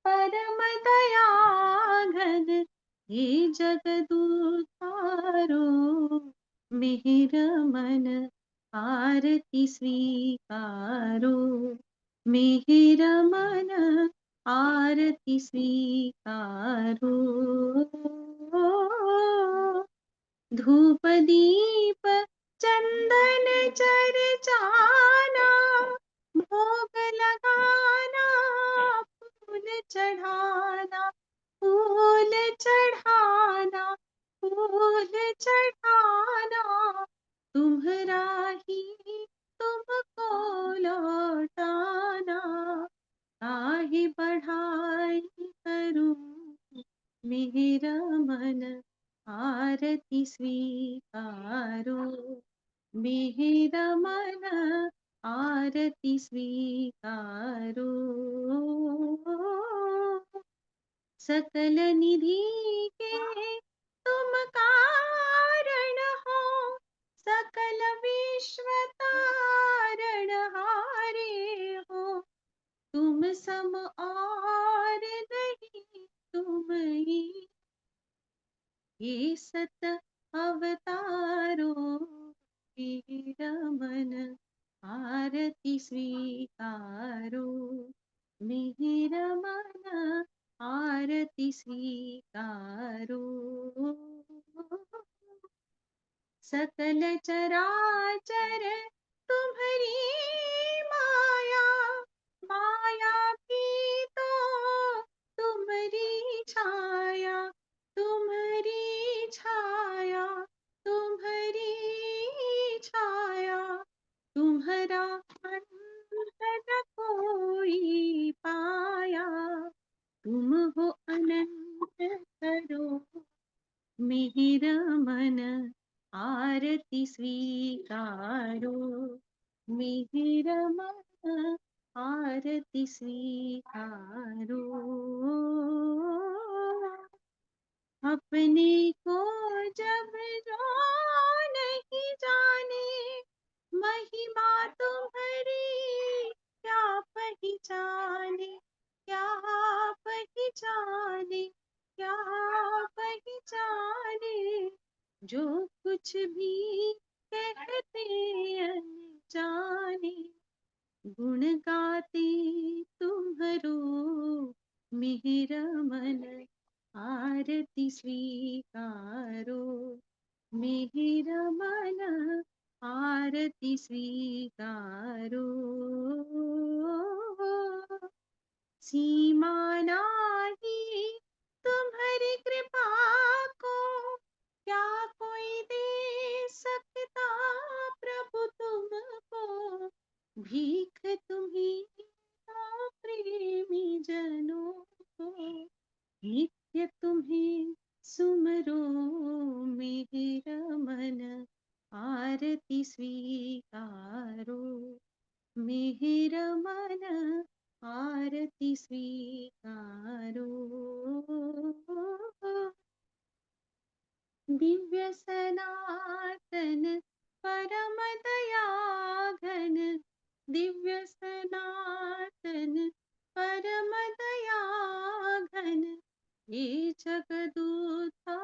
परम दया घन, हे जगदुधारो मिहिर मन आरती स्वीकारो, मिहिर मन आरती स्वीकारो. धूप दीप चंदन चर्चाना, भोग लगाना फूल चढ़ाना, फूल चढ़ाना, फूल चढ़ाना, तुम्हारा ही तुमको लौटाना. काहे बढ़ाई करूं मेरा मन आरती स्वीकारो, मेरा मन आरती स्वीकारो. सकल निधि के तुम कारण हो, सकल विश्व तारण हारे हो. तुम सम और नहीं, तुम ही ये सत अवतारो, मेरा मन आरती स्वीकारो, मेरा मन आरती आरती स्वीकारो। सकल चराचर तुम्हारी माया, माया की तो तुम्हारी छाया, तुम्हारी छाया, तुम्हारी छाया, तुम्हारा अंत न कोई पाया, तुम हो अनंत करो मिहिर मन आरती स्वीकारो। मिहिर मन आरती स्वीकारो। अपने को जब जो नहीं जाने, महिमा तुम्हारी क्या पहचाने, क्या पहचाने, क्या पहचाने। जो कुछ भी कहते अनजाने, गुण गाते तुम्हारो मिहिर मन आरती स्वीकारो। मिहिर मन आरती स्वीकारो। सीमा नाही तुम्हारी कृपा को, क्या कोई दे सकता प्रभु तुमको। भीख तुम्ही दो प्रेमी जनों को, नित्य तुम्हें सुमरो मिहिर मन आरती स्वीकारो। मिहिर मन आरती स्वीकारो। दिव्य सनातन परम दया घन, दिव्य सनातन परम दया घन, ये जगदुद्धारो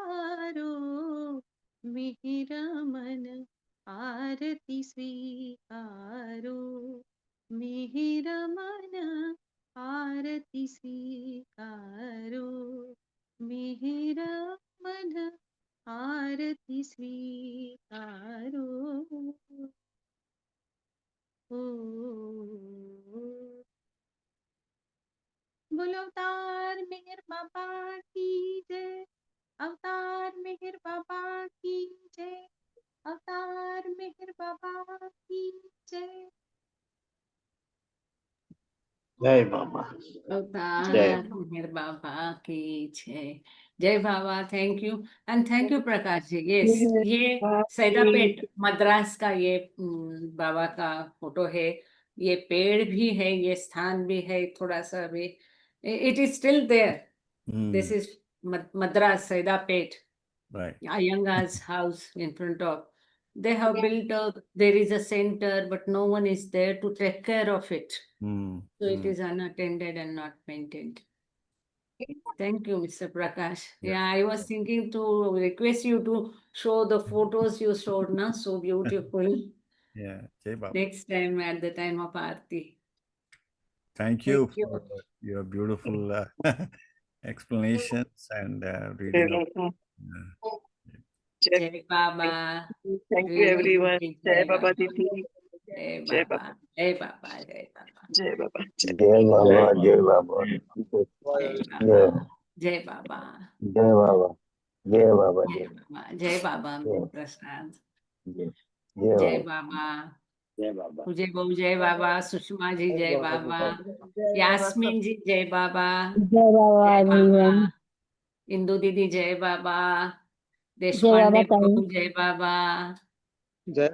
मिहिर मन आरती स्वीकारो। मिहिर मन आरती स्वीकारो। मिहिर मन आरती स्वीकारो। बोलो अवतार मेहर बाबा की जय। अवतार मेहर बाबा की जय। अवतार मेहर बाबा की जय। जय बाबा। अवतार मेहर बाबा की जय। जय Baba. Thank you and thank you Prakash ji. Yes, ये सैदापेट मद्रास का ये बाबा का फोटो है। ये पेड़ भी है, ये स्थान भी है, थोड़ा सा भी it is still there. This is Madras, Saidapet, Right. Iyengar's house in front of. They have built there is a center, but no one is there to take care of it. So it is unattended and not maintained. Thank you, Mr. Prakash. Yeah, I was thinking to request you to show the photos you showed, na, so beautiful. Yeah. Jai Baba. Next time at the time of Aarti. Thank you Thank you. for your beautiful explanations and reading of. Jai Baba. Thank you everyone. Jai Baba Didi. Jai Jai Baba. Jai Baba. Jai Baba. Jai Baba. जय बाबा जय बाबा Jai Baba. जय बाबा जय बाबा Jai Baba. Jai Baba. Prasad. जय Jai Baba. जय बाबा Pujay Babu Jai Baba. Sushma ji Jai Baba. Yasmin ji Jai Baba. जय बाबा Jai everyone. Baba. Indu Didi Jai Baba. जय बाबा Deshpande ताई। Babu Jai Baba. Jai